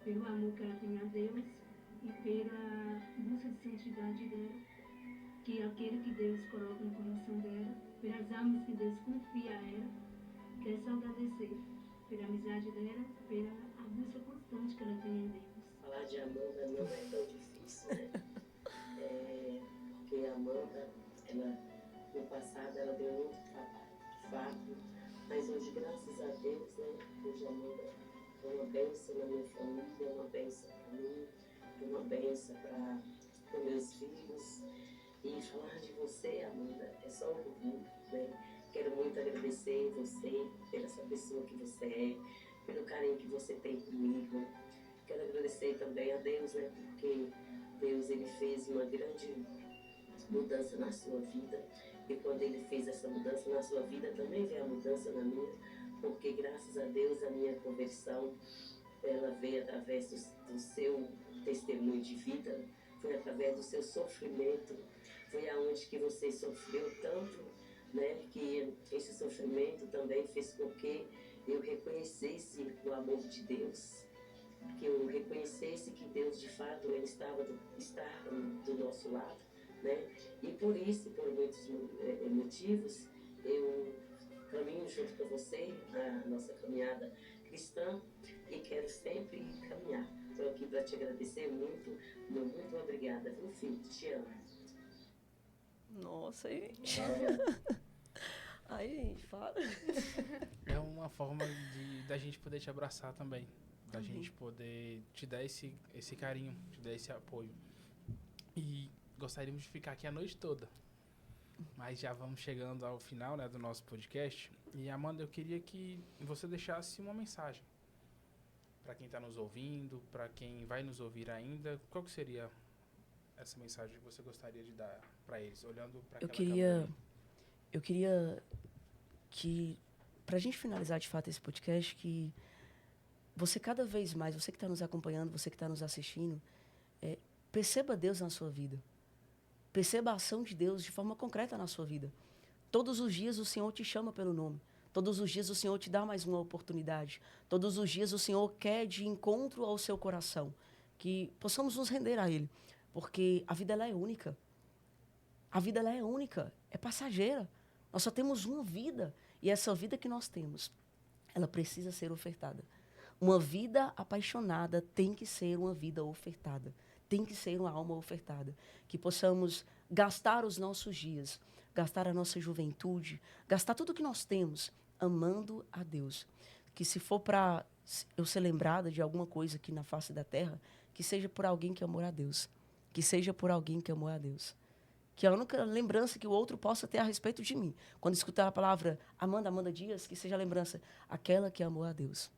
pelo amor que ela tem a Deus e pela busca de santidade dela, que é aquele que Deus coloca no coração dela, pelas almas que Deus confia a ela. Quero só agradecer pela amizade dela, pela busca constante que ela tem em Deus. Falar de Amanda não é tão difícil, né? Porque a Amanda, ela, no passado, ela deu muito trabalho, de fato, mas hoje, graças a Deus, né? Hoje a Amanda é uma bênção na minha família, é uma bênção para mim, é uma bênção para meus filhos. E falar de você, Amanda, é só um orgulho, né? Quero muito agradecer você pela essa pessoa que você é, pelo carinho que você tem comigo. Quero agradecer também a Deus, né? Porque Deus, ele fez uma grande mudança na sua vida. E quando ele fez essa mudança na sua vida, também veio a mudança na minha. Porque graças a Deus, a minha conversão, ela veio através do seu testemunho de vida, foi através do seu sofrimento. Foi aonde que você sofreu tanto, né, que esse sofrimento também fez com que eu reconhecesse o amor de Deus, que eu reconhecesse que Deus, de fato, ele está do nosso lado, né, e por isso, por muitos motivos, eu caminho junto com você, na nossa caminhada cristã, e quero sempre caminhar. Estou aqui para te agradecer muito, muito obrigada, viu, filho? Te amo. Nossa, aí, gente, fala. É uma forma da gente poder te abraçar também. Da gente poder te dar esse carinho, te dar esse apoio. E gostaríamos de ficar aqui a noite toda. Mas já vamos chegando ao final, né, do nosso podcast. E, Amanda, eu queria que você deixasse uma mensagem para quem está nos ouvindo, para quem vai nos ouvir ainda. Qual que seria essa mensagem que você gostaria de dar para eles, olhando para aquela câmera? Eu queria que, para a gente finalizar de fato esse podcast, que você cada vez mais, você que está nos acompanhando, você que está nos assistindo, perceba Deus na sua vida. Perceba a ação de Deus de forma concreta na sua vida. Todos os dias o Senhor te chama pelo nome. Todos os dias o Senhor te dá mais uma oportunidade. Todos os dias o Senhor quer de encontro ao seu coração. Que possamos nos render a Ele. Porque a vida ela é única. A vida ela é única, é passageira. Nós só temos uma vida. E essa vida que nós temos, ela precisa ser ofertada. Uma vida apaixonada tem que ser uma vida ofertada. Tem que ser uma alma ofertada. Que possamos gastar os nossos dias, gastar a nossa juventude, gastar tudo que nós temos, amando a Deus. Que se for para eu ser lembrada de alguma coisa aqui na face da terra, que seja por alguém que amou a Deus. Que seja por alguém que amou a Deus. Que a única lembrança que o outro possa ter a respeito de mim, quando escutar a palavra Amanda Dias, que seja a lembrança, aquela que amou a Deus.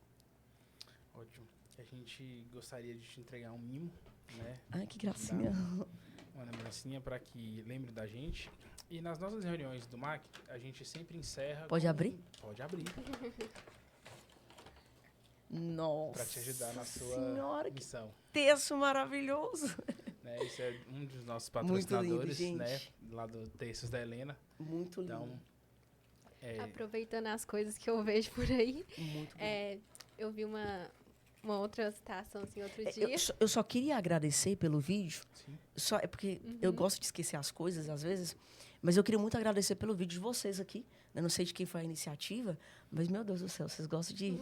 Ótimo. A gente gostaria de te entregar um mimo, né? Ai, que gracinha. Uma lembrancinha para que lembre da gente. E nas nossas reuniões do MAC, a gente sempre encerra... Pode abrir? Pode abrir. Nossa. Para te ajudar na sua Senhora, missão. Que texto maravilhoso. Né, esse é um dos nossos Muito patrocinadores, lindo, né? gente. Lá do Textos da Helena. Muito lindo. Então, aproveitando as coisas que eu vejo por aí, Muito lindo. eu vi uma outra citação assim outro dia. Eu só queria agradecer pelo vídeo. Sim. É porque eu gosto de esquecer as coisas às vezes, mas eu queria muito agradecer pelo vídeo de vocês aqui. Eu não sei de quem foi a iniciativa, mas, meu Deus do céu, vocês gostam de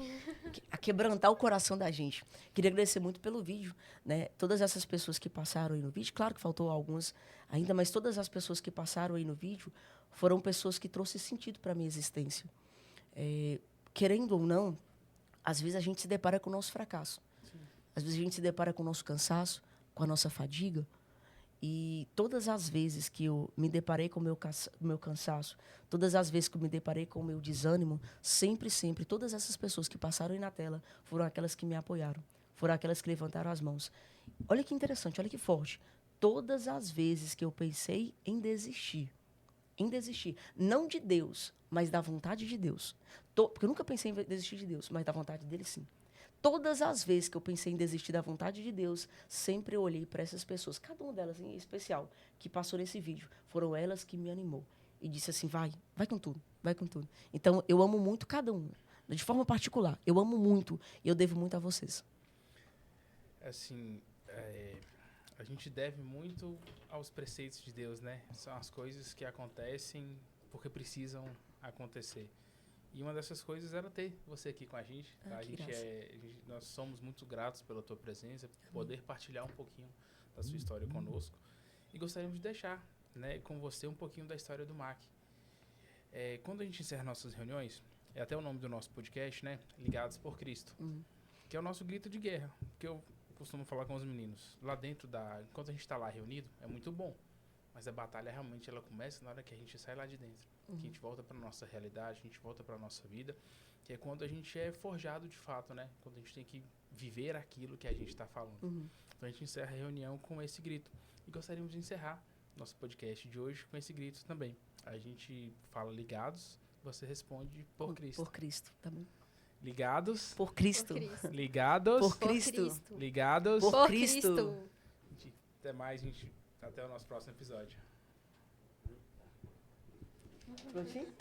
quebrantar o coração da gente. Queria agradecer muito pelo vídeo, né? Todas essas pessoas que passaram aí no vídeo, claro que faltou algumas ainda, mas todas as pessoas que passaram aí no vídeo foram pessoas que trouxeram sentido para a minha existência. Querendo ou não, às vezes a gente se depara com o nosso fracasso. Sim. Às vezes a gente se depara com o nosso cansaço, com a nossa fadiga. E todas as vezes que eu me deparei com o meu cansaço, todas as vezes que eu me deparei com o meu desânimo, sempre, todas essas pessoas que passaram aí na tela foram aquelas que me apoiaram, foram aquelas que levantaram as mãos. Olha que interessante, olha que forte. Todas as vezes que eu pensei em desistir, não de Deus, mas da vontade de Deus. Porque eu nunca pensei em desistir de Deus, mas da vontade dele, sim. Todas as vezes que eu pensei em desistir da vontade de Deus, sempre eu olhei para essas pessoas, cada uma delas em especial, que passou nesse vídeo. Foram elas que me animou. E disse assim, vai com tudo, vai com tudo. Então, eu amo muito cada um, de forma particular. Eu amo muito e eu devo muito a vocês. Assim, a gente deve muito aos preceitos de Deus, né? São as coisas que acontecem porque acontecer. E uma dessas coisas era ter você aqui com a gente. Tá? Nós somos muito gratos pela tua presença, por poder partilhar um pouquinho da sua história conosco. E gostaríamos de deixar, né, com você um pouquinho da história do MAC. Quando a gente encerra nossas reuniões, é até o nome do nosso podcast, né? Ligados por Cristo. Que é o nosso grito de guerra. Que eu costumo falar com os meninos. Lá dentro enquanto a gente está lá reunido, é muito bom. Mas a batalha realmente ela começa na hora que a gente sai lá de dentro. Que a gente volta para nossa realidade, a gente volta para nossa vida, que é quando a gente é forjado de fato, né? Quando a gente tem que viver aquilo que a gente está falando. Então a gente encerra a reunião com esse grito. E gostaríamos de encerrar nosso podcast de hoje com esse grito também. A gente fala ligados, você responde por Cristo. Por Cristo, tá bom. Ligados. Por Cristo. Ligados. Por Cristo. Ligados. Por Cristo. Até mais, gente. Até o nosso próximo episódio. Prontinho?